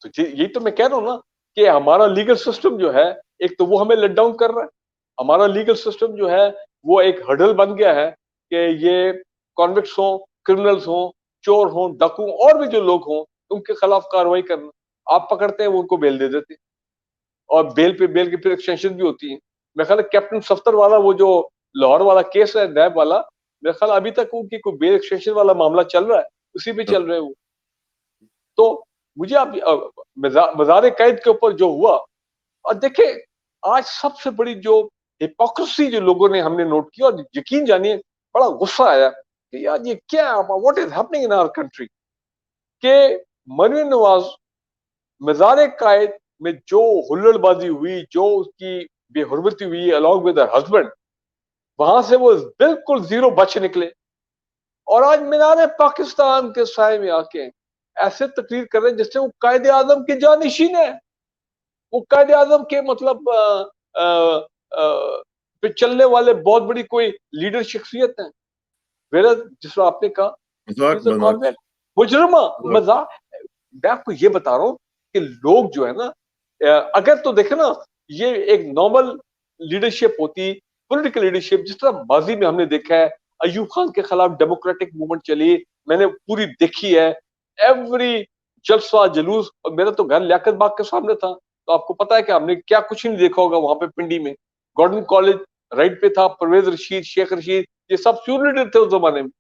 تو یہی تو میں کہہ رہا ہوں نا کہ ہمارا لیگل سسٹم جو ہے ایک تو وہ ہمیں لیٹ ڈاؤن کر رہا ہے. ہمارا لیگل سسٹم جو ہے وہ ایک ہرڈل بن گیا ہے کہ یہ کانوکٹس ہوں، کرمنلز ہوں، چور ہوں، ڈاکو اور بھی جو لوگ ہوں ان کے خلاف کاروائی کرنا، آپ پکڑتے ہیں وہ ان کو بیل دے دیتے ہیں، اور بیل کی پھر ایکسٹینشن بھی ہوتی ہے. میرے خیال ہے کیپٹن سفتر والا وہ جو لاہور والا کیس ہے نیب والا، میرے خیال ابھی تک ان کی کوئی بیل ایکسٹینشن والا معاملہ چل رہا ہے، اسی پہ چل رہے ہیں وہ. تو مجھے اب مزار قید کے اوپر جو ہوا، اور دیکھیں آج سب سے بڑی جو ہپوکریسی جو لوگوں نے ہم نے نوٹ کی، اور یقین جانیے بڑا غصہ آیا کہ یار یہ کیا، what is happening in our country, کہ مریم نواز مزار قائد میں جو ہلڑ بازی ہوئی، جو اس کی بے حرمتی ہوئی along with her husband، وہاں سے وہ بالکل زیرو بچ نکلے، اور آج مینار پاکستان کے سائے میں آ کے ایسے تقریر کر رہے ہیں جس سے وہ قائد اعظم کے جانشین ہے، وہ قائد اعظم کے مطلب پہ چلنے والے بہت بڑی کوئی لیڈر شخصیت ہیں. جس طرح آپ نے کہا مذاق مجرمہ مذاق. میں آپ کو یہ بتا رہا ہوں کہ لوگ جو ہے نا، اگر تو دیکھیں نا یہ ایک نارمل لیڈرشپ ہوتی، پولیٹیکل لیڈرشپ، جس طرح ماضی میں ہم نے دیکھا ہے ایوب خان کے خلاف ڈیموکریٹک موومنٹ چلی، میں نے پوری دیکھی ہے، ایوری جلسہ جلوس، اور میرا تو گھر لیاقت باغ کے سامنے تھا، تو آپ کو پتا ہے کہ ہم نے کیا کچھ نہیں دیکھا ہوگا وہاں پہ پنڈی میں. گورڈن کالج رائٹ پہ تھا، پرویز رشید، شیخ رشید، یہ سب سیون لیڈر تھے اس زمانے میں،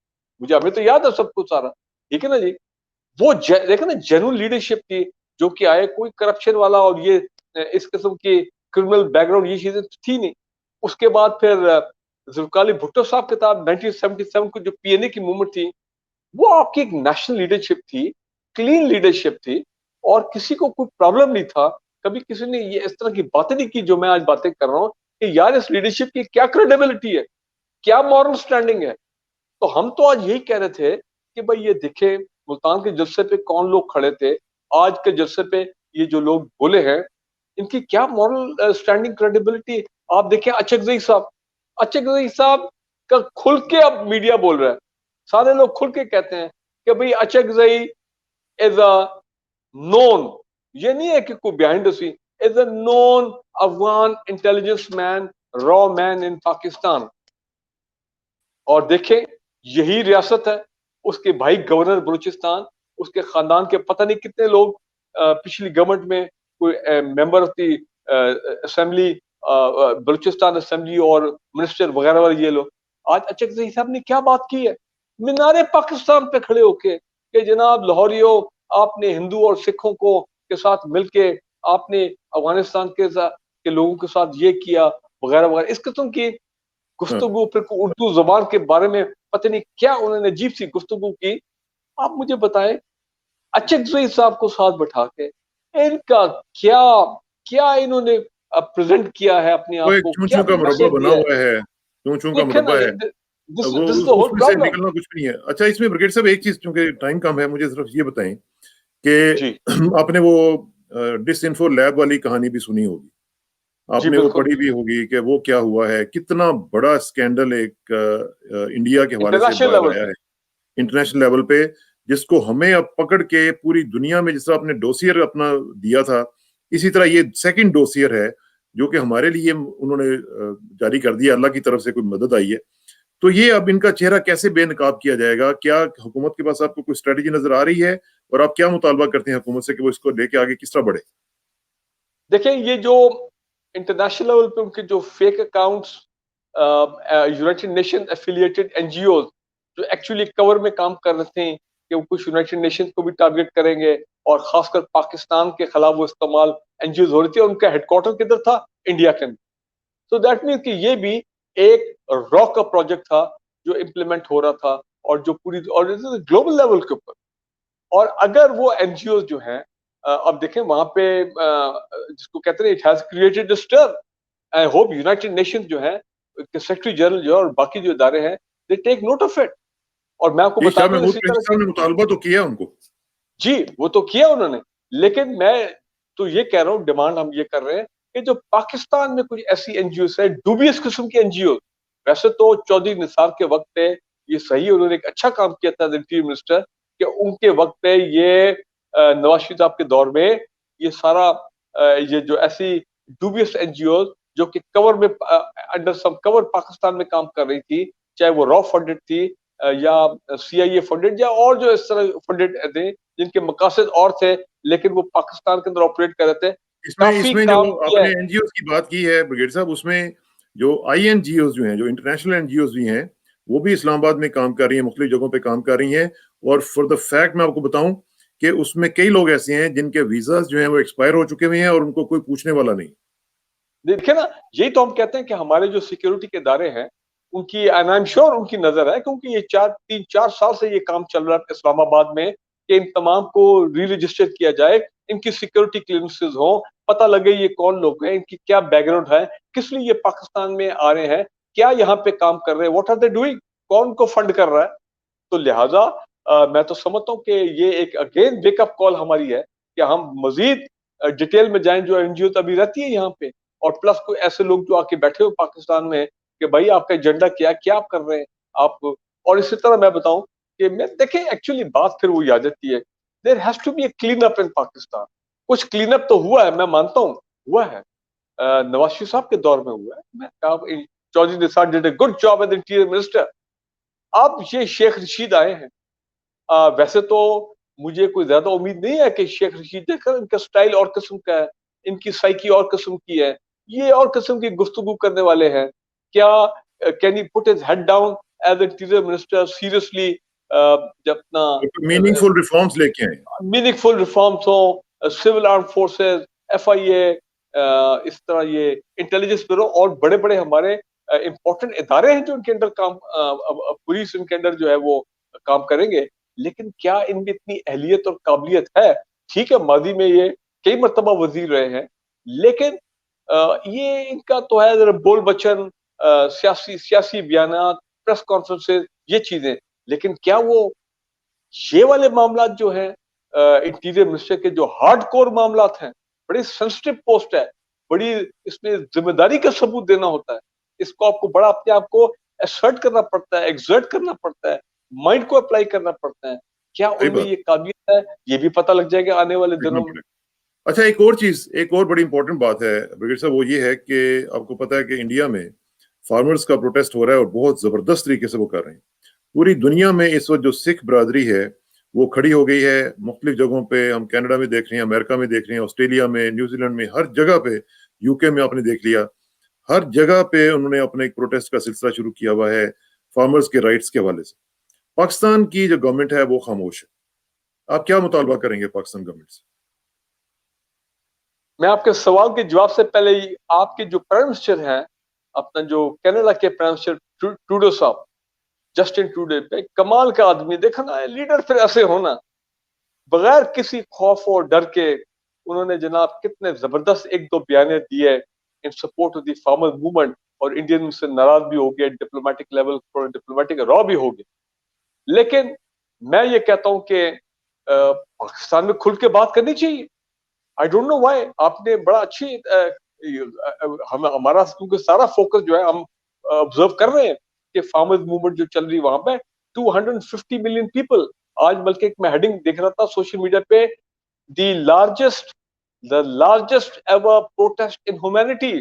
مجھے ہمیں تو یاد ہے سب کچھ سارا، ٹھیک ہے نا جی. وہ دیکھیں نا جینوئن لیڈرشپ تھی، جو کہ آئے کوئی کرپشن والا اور یہ اس قسم کی کرمنل بیک گراؤنڈ یہ چیزیں تھی نہیں. اس کے بعد پھر ذوالفقار بھٹو صاحب کے ساتھ 1977 کو جو پی این اے کی موومنٹ تھی، وہ آپ کی ایک نیشنل لیڈرشپ تھی، کلین لیڈرشپ تھی، اور کسی کو کوئی پرابلم نہیں تھا. کبھی کسی نے یہ اس طرح کی باتیں نہیں کی جو میں آج باتیں کر رہا ہوں کہ یار اس لیڈرشپ کی کیا کریڈیبلٹی ہے، کیا مورل سٹینڈنگ ہے. تو ہم تو آج یہی کہہ رہے تھے کہ بھائی یہ دیکھیں ملتان کے جلسے پہ کون لوگ کھڑے تھے، آج کے جلسے پہ یہ جو لوگ بولے ہیں ان کی کیا مورل سٹینڈنگ کریڈیبلٹی. آپ دیکھیں اچک زئی صاحب کا کھل کے اب میڈیا بول رہا ہے، سارے لوگ کھل کے کہتے ہیں کہ بھائی اچک زئی از اے نون، یہ نہیں ہے کہ کوئی behind the scene, is a known Afghan intelligence man, را مین ان پاکستان. اور دیکھیں یہی ریاست ہے، اس کے بھائی گورنر بلوچستان، اس کے خاندان کے پتہ نہیں کتنے لوگ پچھلی گورنمنٹ میں کوئی member of the assembly, Balochistan assembly اور منسٹر وغیرہ وغیرہ، یہ لوگ آج اچک زئی صاحب نے کیا بات کی ہے مینار پاکستان پہ کھڑے ہو کے کہ جناب لاہوریوں، آپ نے ہندو اور سکھوں کو کے ساتھ مل کے آپ نے افغانستان کے لوگوں کے ساتھ یہ کیا وغیرہ وغیرہ. اس قسم کی گفتگو، پھر اردو زبان کے بارے میں پتہ نہیں کیا انہوں نے عجیب سی گفتگو کی. آپ مجھے بتائیں اچک زئی صاحب کو ساتھ بٹھا کے ان کا کیا کیا انہوں نے پریزنٹ کیا ہے اپنے وہ آپ ایک کو، چون کیا چون کا مربع میسج بنا دیا ہوا ہے، چون چون کا دیکھیں نا، مربع ہے وہ، دس دا اس ہول میں سے پرابلم. نکلنا کچھ نہیں ہے. اچھا اس میں بریگیڈ صاحب ایک چیز، چونکہ ٹائم کم ہے، مجھے صرف یہ بتائیں کہ جی آپ نے وہ ڈس انفو لیب والی کہانی بھی سنی ہوگی، آپ جی نے وہ بالکل، پڑھی بھی ہوگی کہ وہ کیا ہوا ہے، کتنا بڑا اسکینڈل ایک انڈیا کے حوالے سے انٹرنیشنل باہر لیول آیا پہ. ہے انٹرنیشنل لیول پہ، جس کو ہمیں اب پکڑ کے پوری دنیا میں، جس طرح آپ نے ڈوسیئر اپنا دیا تھا، اسی طرح یہ سیکنڈ ڈوسیئر ہے جو کہ ہمارے لیے انہوں نے جاری کر دیا، اللہ کی طرف سے کوئی مدد آئی ہے. تو یہ اب ان کا چہرہ کیسے بے نقاب کیا جائے گا؟ کیا حکومت کے پاس آپ کو کوئی اسٹریٹجی نظر آ رہی ہے، اور آپ کیا مطالبہ کرتے ہیں حکومت سے کہ وہ اس کو لے کے آگے کس طرح بڑھے؟ دیکھیں یہ جو انٹرنیشنل لیول پہ ان کے جو fake accounts, united nation affiliated N G Os جو ایکچولی کور میں کام کر رہے تھے کہ وہ کچھ یونائٹڈ نیشن کو بھی ٹارگیٹ کریں گے، اور خاص کر پاکستان کے خلاف وہ استعمال این جی اوز ہو رہی تھی، اور ان کا ہیڈ کوارٹر کدھر تھا؟ انڈیا کے اندر. تو دیٹ مینس کہ یہ بھی ایک را کا پروجیکٹ تھا جو امپلیمنٹ ہو رہا تھا، اور جو پوری اور گلوبل لیول کے اوپر. اور اگر وہ این جی اوز جو ہیں، اب دیکھیں وہاں پہ جس کو کہتے ہیں it has created a stir. I hope United Nation جو ہے سیکرٹری جنرل جو ہے اور باقی جو ادارے ہیں دے ٹیک نوٹ آف اٹ. اور میں آپ کو بتا شاہ دوں محمود اسی قریشی طرح صاحب نے مطالبہ تو کیا ان کو. جی وہ تو کیا انہوں نے، لیکن میں تو یہ کہہ رہا ہوں، ڈیمانڈ ہم یہ کر رہے ہیں کہ جو پاکستان میں کچھ ایسی این جی اوز ہے، ڈوبیس قسم کی این جی اوز، ویسے تو چودھری نثار کے وقت پہ یہ صحیح انہوں نے ایک اچھا کام کیا تھا انٹیریئر منسٹر، کہ ان کے وقت پہ یہ نواز شریف صاحب کے دور میں یہ سارا یہ جو ایسی ڈوبیس این جی اوز جو کہ کور میں انڈر سم کور پاکستان میں کام کر رہی تھی, چاہے وہ را فنڈڈ تھی یا سی آئی اے فنڈڈ یا اور جو اس طرح فنڈڈ تھے جن کے مقاصد اور تھے, لیکن وہ پاکستان کے اندر آپریٹ کر رہے تھے. اس میں جو آپ نے این جی اوز کی بات کی ہے بریگیڈ صاحب, اس میں جو آئی این جی اوز جو ہیں, جو انٹرنیشنل این جی اوز بھی ہیں, وہ بھی اسلام آباد میں کام کر رہی ہیں, مختلف جگہوں پہ کام کر رہی ہیں. اور فار دا فیکٹ میں آپ کو بتاؤں کہ اس میں کئی لوگ ایسے ہیں جن کے ویزاز جو ہیں وہ ایکسپائر ہو چکے ہوئے ہیں اور ان کو کوئی پوچھنے والا نہیں. دیکھیں نا, یہی تو ہم کہتے ہیں کہ ہمارے جو سیکیورٹی کے ادارے ہیں ان کی آئی ایم شیور ان کی نظر ہے, کیونکہ یہ 3-4 سال سے یہ کام چل رہا ہے اسلام آباد میں کہ ان تمام کو ری رجسٹر کیا جائے, ان کی سیکیورٹی کلیئرنسز ہوں, پتہ لگے یہ کون لوگ ہیں, ان کی کیا بیک گراؤنڈ ہے, کس لیے یہ پاکستان میں آ رہے ہیں, کیا یہاں پہ کام کر رہے ہیں, واٹ آر دے ڈوئنگ, کون کو فنڈ کر رہا ہے. تو لہٰذا میں تو سمجھتا ہوں کہ یہ ایک اگین ویک اپ کال ہماری ہے کہ ہم مزید ڈیٹیل میں جائیں جو این جی او ابھی رہتی ہے یہاں پہ, اور پلس کوئی ایسے لوگ جو آ کے بیٹھے ہو پاکستان میں کہ بھائی آپ کا ایجنڈا کیا آپ کر رہے ہیں آپ. اور اسی طرح میں بتاؤں کہ میں دیکھیں ایکچولی بات پھر وہی آ جاتی ہے, there has to be a clean up in Pakistan. کچھ کلین اپ تو ہوا ہے, میں مانتا ہوں ہوا ہے, نواز شریف صاحب کے دور میں ہوا ہے, میں Chaudhry Nisar did a good job as interior minister. اب یہ شیخ رشید آئے ہیں, ویسے تو مجھے کوئی زیادہ امید نہیں ہے کہ شیخ رشید دیکھ کر ان کا سٹائل اور قسم کا ہے, ان کی سائیکی اور قسم کی ہے, یہ اور قسم کی گفتگو کرنے والے ہیں. کیا can he put his head down as interior minister seriously, جب اپنا میننگ فل ریفارمز لے کے آئے, میننگ فل ریفارمس ہوں, civil arm forces, F I A, اس طرح یہ انٹیلیجنس بیورو اور بڑے بڑے ہمارے امپورٹنٹ ادارے ہیں جو ان کے اندر کام, پولیس ان کے اندر جو ہے وہ کام کریں گے. لیکن کیا ان میں اتنی اہلیت اور قابلیت ہے؟ ٹھیک ہے ماضی میں یہ کئی مرتبہ وزیر رہے ہیں, لیکن یہ ان کا تو ہے ذرا بول بچن, سیاسی بیانات, پریس کانفرنسز, یہ چیزیں. لیکن کیا وہ یہ والے معاملات جو ہیں انٹیریئر منسٹر کے جو ہارڈ کور معاملات ہیں, بڑی سینسٹیو پوسٹ ہے, بڑی اس میں ذمہ داری کا ثبوت دینا ہوتا ہے, اس کو آپ کو بڑا اپنے آپ کو ایسرٹ کرنا پڑتا ہے, ایگزرٹ کرنا پڑتا ہے, مائنڈ کو اپلائی کرنا پڑتا ہے. کیا ان میں یہ قابلیت ہے؟ یہ بھی پتہ لگ جائے گا آنے والے دنوں میں. اچھا ایک اور چیز, ایک اور بڑی امپورٹنٹ بات ہے بریگیڈ صاحب, وہ یہ ہے کہ آپ کو پتا ہے کہ انڈیا میں فارمرز کا پروٹیسٹ ہو رہا ہے اور بہت زبردست طریقے سے وہ کر رہے ہیں. پوری دنیا میں اس وقت جو سکھ برادری ہے وہ کھڑی ہو گئی ہے مختلف جگہوں پہ, ہم کینیڈا میں دیکھ رہے ہیں, امریکہ میں دیکھ رہے ہیں, آسٹریلیا میں, نیوزی لینڈ میں, ہر جگہ پہ, یو کے میں آپ نے دیکھ لیا, ہر جگہ پہ انہوں نے اپنے ایک پروٹیسٹ کا سلسلہ شروع کیا ہوا ہے فارمرز کے رائٹس کے حوالے سے. پاکستان کی جو گورنمنٹ ہے وہ خاموش ہے. آپ کیا مطالبہ کریں گے پاکستان گورنمنٹ سے؟ میں آپ کے سوال کے جواب سے پہلے ہی آپ کے جو پرائم منسٹر ہیں, اپنا جو کینیڈا کے پرائم منسٹر ٹروڈو صاحب, جسٹن ٹروڈو پہ کمال کا آدمی, دیکھنا ہے لیڈر پھر ایسے ہونا, بغیر کسی خوف اور ڈر کے انہوں نے جناب کتنے زبردست ایک دو بیانے دیے in support of the farmer movement, اور انڈین سے ناراض بھی ہو گئے, ڈپلومیٹک لیول پر ڈپلومیٹک را بھی ہو گئے. لیکن میں یہ کہتا ہوں کہ پاکستان میں کھل کے بات کرنی چاہیے. آئی ڈونٹ نو وائی, آپ نے بڑا اچھی ہمارا کیونکہ سارا فوکس جو ہے ہم آبزرو کر رہے ہیں کہ فارمرز موومنٹ جو چل رہی وہاں پہ 250 ملین پیپل, آج بلکہ ایک میں ہیڈنگ دیکھ رہا تھا سوشل میڈیا پہ, the largest ever protest in humanity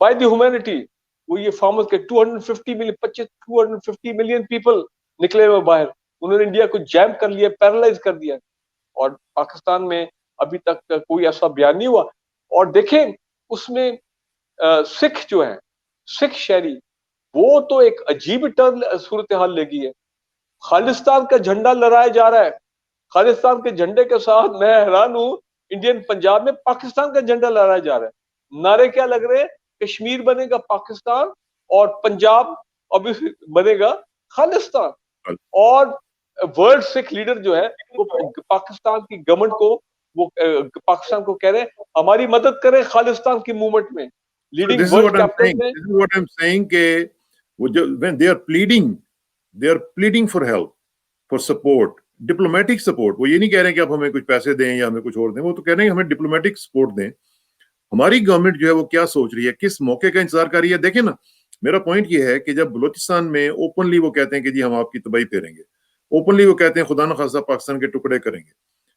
by the humanity, وہ یہ فارمرز کے 250 ملین پیپل نکلے ہوئے باہر, انہوں نے انڈیا کو جیم کر لیا, پیرالائز کر دیا. اور پاکستان میں ابھی تک کوئی ایسا بیان نہیں ہوا. اور دیکھیں اس میں سکھ جو ہیں, سکھ شہری, وہ تو ایک عجیب ٹرن صورتحال لے گئی ہے. خالصتان کا جھنڈا لہرایا جا رہا ہے, خالصتان کے جھنڈے کے ساتھ میں حیران ہوں, انڈین پنجاب میں پاکستان کا جھنڈا لہرایا جا رہا ہے. نعرے کیا لگ رہے ہیں, کشمیر بنے گا پاکستان اور پنجاب ابھی بنے گا خالصتان. اور ورلڈ سکھ لیڈر جو ہے وہ پاکستان کی گورنمنٹ کو, وہ پاکستان کو کہہ رہے ہیں ہماری مدد کریں خالصتان کی موومنٹ میں. لیڈنگ ورلڈ کیپٹن میں, This is what I'm saying کہ when they are pleading for help, for support, diplomatic support. وہ یہ نہیں کہہ رہے ہیں کہ آپ ہمیں کچھ پیسے دیں یا ہمیں کچھ اور دیں, وہ تو کہہ رہے ہیں ہمیں ڈپلومیٹک سپورٹ دیں. ہماری گورنمنٹ جو ہے وہ کیا سوچ رہی ہے, کس موقع کا انتظار کر رہی ہے. دیکھیں نا, میرا پوائنٹ یہ ہے کہ جب بلوچستان میں اوپنلی وہ کہتے ہیں کہ جی ہم آپ کی تباہی پھیریں گے, اوپنلی وہ کہتے ہیں خدا نخواستہ پاکستان کے ٹکڑے کریں گے,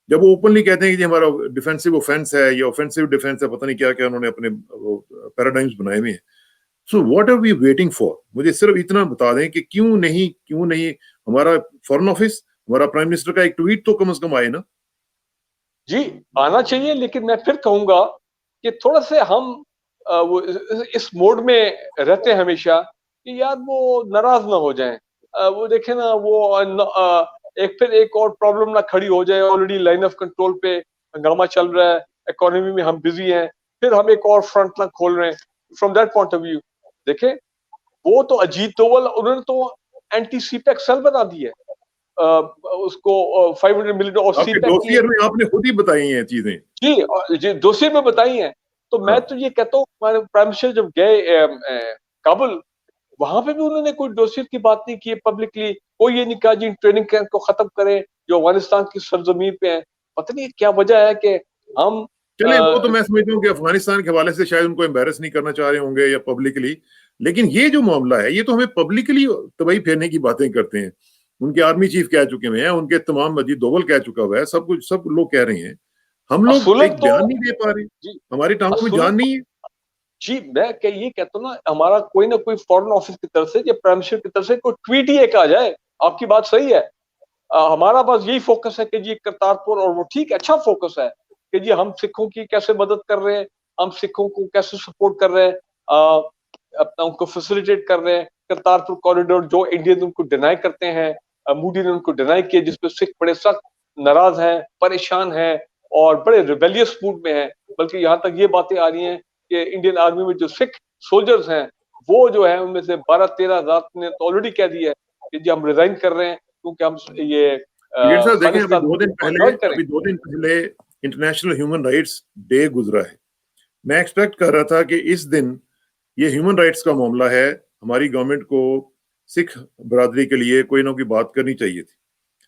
जब वो ओपनली कहते हैं कि हमारा डिफेंसिव ऑफेंस है या ऑफेंसिव डिफेंस है, पता नहीं क्या क्या उन्होंने अपने पैराडाइम्स बनाए हुए हैं. So what are we waiting for? मुझे सिर्फ इतना बता दें कि क्यों नहीं हमारा फॉरेन ऑफिस, हमारा प्राइम मिनिस्टर का एक ट्वीट तो कम से कम आए ना. जी आना चाहिए, लेकिन मैं फिर कहूंगा कि थोड़ा से हम वो इस मोड में रहते हैं हमेशा कि यार वो नाराज ना हो जाएं. वो देखें ना, वो एक फिर एक और प्रॉब्लम ना खड़ी हो जाए. ऑलरेडी लाइन ऑफ कंट्रोल पे हंगामा चल रहा है, इकोनॉमी में हम बिजी हैं, फिर हम एक और फ्रंट ना खोल रहे हैं. From that point of view देखें, वो तो अजीत डोवल उन्होंने तो एंटी सीपैक सेल बना दी है, उसको 500 मिलियन और आपके सीपैक की. डोसियर में आपने खुद ही बताई हैं चीजें. जी दोषी में बताई हैं. तो मैं हाँ. तो ये कहता हूँ, हमारे प्राइम मिनिस्टर जब गए काबुल, वहां पे भी उन्होंने कोई डोसियर की बात नहीं की पब्लिकली. कोई ये नहीं कहा जी ट्रेनिंग कैंप को खत्म करें जो अफगानिस्तान की सरजमीन पे है. पता नहीं क्या वजह है कि हम चले, वो तो मैं समझता हूँ कि अफगानिस्तान के हवाले से शायद उनको एम्बेरस नहीं करना चाह रहे होंगे या पब्लिकली, लेकिन ये जो मामला है ये तो हमें पब्लिकली तबाही फेरने की बातें करते हैं. उनके आर्मी चीफ कह चुके हुए हैं, उनके तमाम अजीत डोवल कह चुका हुआ है, सब कुछ सब लोग कह रहे हैं. हम लोग असूलन एक तो बयान नहीं दे पा रहे. जी हमारी टांगों में असूलन जान तो नहीं है. जी मैं ये कहता हूँ ना, हमारा कोई ना कोई फॉरेन ऑफिस की तरफ से या प्राइम मिनिस्टर की तरफ से कोई ट्वीट ही एक आ जाए. आपकी बात सही है. हमारा बस यही फोकस है कि जी करतारपुर, और वो ठीक अच्छा फोकस है कि जी हम सिखों की कैसे मदद कर रहे हैं, हम सिखों को कैसे सपोर्ट कर रहे हैं, अपना उनको फैसिलिटेट कर रहे हैं. करतारपुर कॉरिडोर जो इंडियन उनको डिनाई करते हैं, मोदी ने उनको डिनाई किया, जिसपे सिख बड़े सख्त नाराज हैं, परेशान हैं और बड़े रिबेलियस मूड में हैं. बल्कि यहाँ तक ये बातें आ रही हैं कि इंडियन आर्मी में जो सिख सोल्जर्स हैं, वो जो है उनमें से 12-13 हजार ने तो ऑलरेडी कह दिया है कि जी हम रिजाइन कर रहे हैं, क्योंकि हम ये ब्रिगेड साहब देखें, अफगानिस्तान को ज्वाइन करें. अभी 2 दिन पहले इंटरनेशनल ह्यूमन राइट्स डे गुजरा है. मैं एक्सपेक्ट कर रहा था कि इस दिन ये ह्यूमन राइट्स का मामला है, हमारी गवर्नमेंट को सिख बरादरी के लिए कोई ना कोई बात करनी चाहिए थी.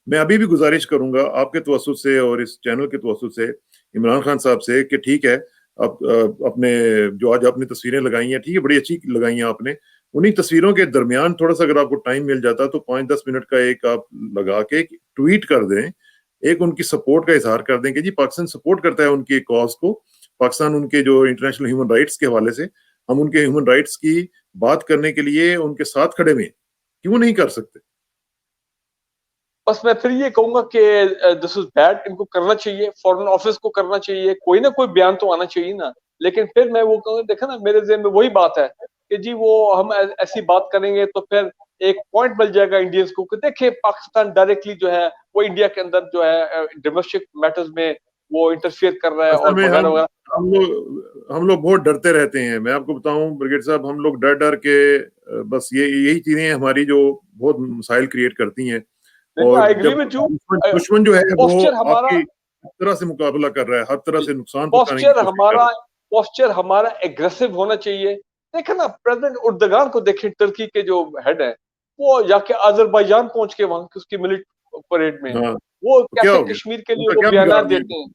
मैं अभी भी गुजारिश करूंगा आपके तवज्जुह से और इस चैनल के तवज्जुह से इमरान खान साहब से कि ठीक है, आप अपने जो आज आपने तस्वीरें लगाई हैं, ठीक है, बड़ी अच्छी लगाई हैं आपने. उन्हीं तस्वीरों के दरमियान थोड़ा सा अगर आपको टाइम मिल जाता तो 5-10 मिनट का एक आप लगा के ट्वीट कर दें, एक उनकी सपोर्ट का इजहार कर दें कि जी पाकिस्तान सपोर्ट करता है उनके कॉज को. पाकिस्तान उनके जो इंटरनेशनल ह्यूमन राइट्स के हवाले से, हम उनके ह्यूमन राइट्स की बात करने के लिए उनके साथ खड़े हुए, क्यों नहीं कर सकते? बस मैं फिर ये कहूंगा कि दिस इज बैड. इनको करना चाहिए, फॉरेन ऑफिस को करना चाहिए, कोई ना कोई बयान तो आना चाहिए ना. लेकिन फिर मैं वो कहूँगा, देखा ना मेरे ज़हन में वही बात है कि जी वो हम ऐसी बात करेंगे तो फिर एक पॉइंट मिल जाएगा इंडियंस को कि देखिए पाकिस्तान डायरेक्टली जो है वो इंडिया के अंदर जो है डोमेस्टिक मैटर्स में वो इंटरफियर कर रहा है असल और में वगैरह वगैरह. हम लोग बहुत डरते रहते हैं. मैं आपको बताऊं ब्रिगेड साहब, हम लोग डर डर के बस यही चीजें हमारी जो बहुत मसाइल क्रिएट करती हैं. और आई एग्री जब विद यू. दुश्मन जो है वो पोस्चर हमारा आपकी हर तरह से मुकाबला कर रहा है, हर तरह से नुकसान पहुंचाने की पोस्चर कोशिश कर हमारा रहा है. पोस्चर हमारा एग्रेसिव होना चाहिए. देखे ना प्रेसिडेंट उर्दगान को, देखे टर्की के जो हेड है, वो जाके अजरबैजान पहुंच के वहां उसकी मिलिट्री परेड में हाँ, वो तो क्या कैसे हो गया? कश्मीर के लिए उनका वो क्या बयान बिगाड़ दिया? देते हैं.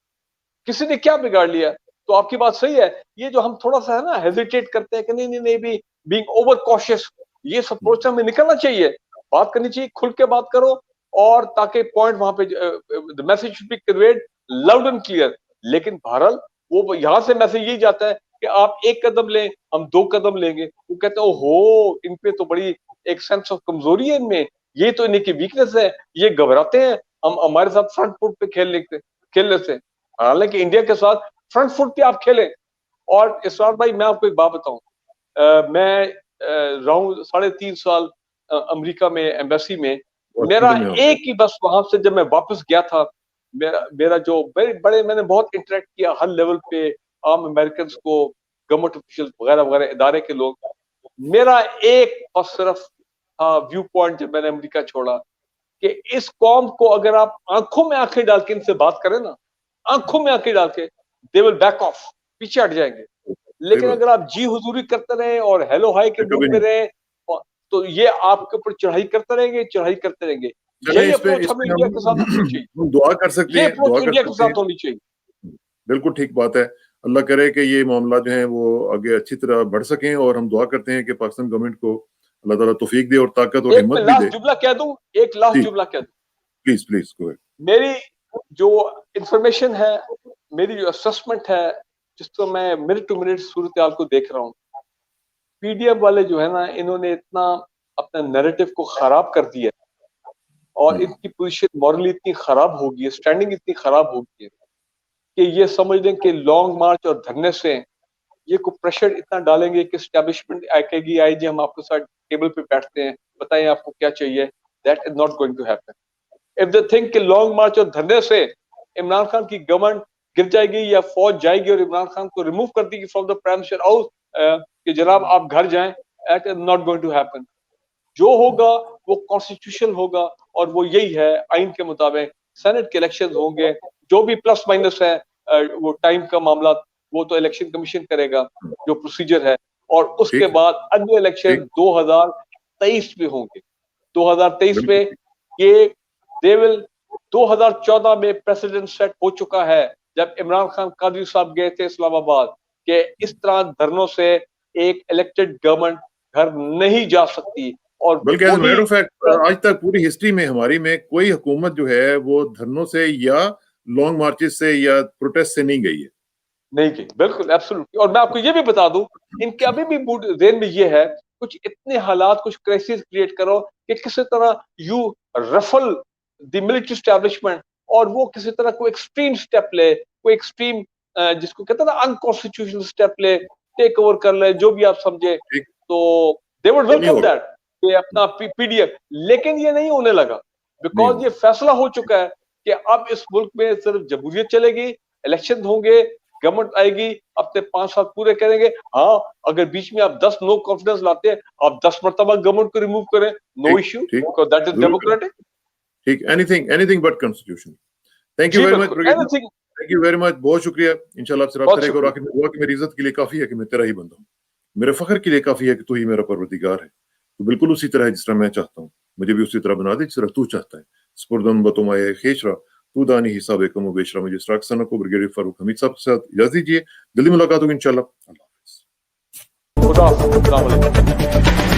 किसी ने क्या बिगाड़ लिया? तो आपकी बात सही है. ये जो हम थोड़ा सा है ना हेजिटेट करते हैं कि नहीं नहीं नहीं भी बीइंग ओवर कॉशियस, ये अप्रोच से हमें निकलना चाहिए. बात करनी चाहिए, खुल के बात करो, और ताकि पॉइंट वहां पे the message should be conveyed loud and clear. लेकिन बहरहाल वो यहाँ से मैसेज यही जाता है कि आप एक कदम लें, हम 2 कदम लेंगे. वो कहते हैं ओहो इन पे तो बड़ी एक सेंस ऑफ कमजोरी है इनमें, ये तो इनकी वीकनेस है, ये घबराते हैं हम हमारे साथ फ्रंट फुट पे खेलने से. हालांकि इंडिया के साथ फ्रंट फुट पे आप खेलें. और इसरार भाई मैं आपको एक बात बताऊं, मैं रहा हूं 3.5 साल अमेरिका में एम्बेसी में. मेरा वाशिंगटन में आप एक ही बस वहां से जब मैं वापस गया था, मेरा जो बड़े मैंने बहुत इंटरेक्ट किया हर लेवल पे, आम अमेरिकन को, गवर्नमेंट ऑफिशियल वगैरह वगैरह इदारे के लोग. मेरा एक बस सिर्फ व्यू पॉइंट जब मैंने अमेरिका छोड़ा कि इस कौम को अगर आप आंखों में आंखें डाल के इनसे बात करें ना, आंखों में आंखें डाल के, दे विल बैक ऑफ, पीछे हट जाएंगे. सही लेकिन बात. अगर आप जी हुजूरी करते रहे और हेलो हाई के कभी मूड में नहीं. रहे, तो ये आपके ऊपर चढ़ाई करते रहेंगे. चलें, यही अप्रोच इस हमें पे इंडिया के साथ होनी चाहिए. हम दुआ कर सकते ये हैं, अप्रोच इंडिया के साथ होनी चाहिए. बिल्कुल ठीक बात है. अल्लाह करे कि ये मामला जो है वो आगे अच्छी तरह बढ़ सकें, और हम दुआ करते हैं कि पाकिस्तान गवर्नमेंट को अल्लाह ताला तौफीक दे और ताकत और एक मैं हिम्मत भी लास्ट दे. जुमला कह दूं, एक लास्ट जी, जुमला कह दूं. Please please go ahead. मेरी जो इंफॉर्मेशन है, मेरी जो असेसमेंट है, जिसको मैं मिनट टू मिनट सूरत हाल को देख रहा हूँ, पीडीएम वाले जो है ना, इन्होंने इतना अपना नैरेटिव को खराब कर दिया और इनकी पोजीशन मॉरली इतनी खराब हो गई है, स्टैंडिंग इतनी खराब हो गई है कि ये समझ लें कि लॉन्ग मार्च और धरने से ये को प्रेशर इतना डालेंगे कि एस्टैब्लिशमेंट कहेगी आई जी हम आपके साथ टेबल पे बैठते हैं, बताएं आपको क्या चाहिए। That is not going to happen. If they think कि लॉन्ग मार्च और धरने से इमरान खान की गवर्नमेंट गिर जाएगी या फौज जाएगी और इमरान खान को रिमूव कर देगी from the prime minister house कि जनाब आप घर जाएं, that is not going to happen. जो होगा वो कॉन्स्टिट्यूशन होगा और वो यही है, आइन के मुताबिक सेनेट के इलेक्शन होंगे, जो भी प्लस माइनस है वो टाइम का मामला वो तो इलेक्शन कमीशन करेगा जो प्रोसीजर है, और उसके बाद अगले इलेक्शन 2023 में होंगे। 2023 में ये देविल 2014 में प्रेसिडेंट सेट हो चुका है जब इमरान खान कादरी साहब गए थे इस्लामाबाद कि इस तरह धरनों से एक इलेक्टेड गवर्नमेंट घर नहीं जा सकती। और बल्कि एज मैटर ऑफ फैक्ट आज तक पूरी हिस्ट्री में हमारी में कोई हुकूमत जो है वो धरनों से या लॉन्ग मार्चेस से या प्रोटेस्ट से नहीं गई है, नहीं गई, बिल्कुल एब्सोल्युटली। और मैं आपको ये भी बता दूं, इनके अभी भी जेन में ये है कुछ इतने हालात, कुछ क्राइसिस क्रिएट करो कि किसी तरह you ruffle the military establishment और वो किसी तरह कोई एक्सट्रीम स्टेप ले, कोई एक्सट्रीम जिसको कहते हैं ना अनकॉन्स्टिट्यूशनल स्टेप ले, टेक ओवर कर ले, जो भी आप समझे, तो दे वुड वेलकम दैट ये अपना पीडीएफ। लेकिन ये नहीं होने लगा बिकॉज ये फैसला हो चुका है कि अब इस मुल्क में सिर्फ जमहूरियत चलेगी, इलेक्शन होंगे, गवर्नमेंट आएगी, अपने 5 साल पूरे करेंगे। हाँ, अगर बीच में आप 10 नो कॉन्फिडेंस लाते हैं, आप 10 मरतबा गवर्नमेंट को रिमूव करें, no issue, because that is democratic. ठीक, anything but constitution. Thank you very much, thank you very much, बहुत शुक्रिया। इंशाल्लाह आपसे रब्ता रहेगा और आखिर में दुआ कि मेरी इज्जत के लिए काफी है कि मैं तेरा ही बंदा हूं, मेरे फख्र के लिए काफी है कि तू ही मेरा परवरदिगार है। तो बिल्कुल उसी तरह है जिस तरह मैं चाहता हूँ, मुझे भी उसी तरह बना दे जिस तरह तू चाहता है। स्पुरदन बतुमाए खेशरा तू दानी हिसाब कम बेशरा। मुझे इस्राक को ब्रिगेडियर फारूक हमीद साहब के साथ इजाजत दीजिए, जल्दी मुलाकात होगी इंशाल्लाह। अल्लाह हाफिज़।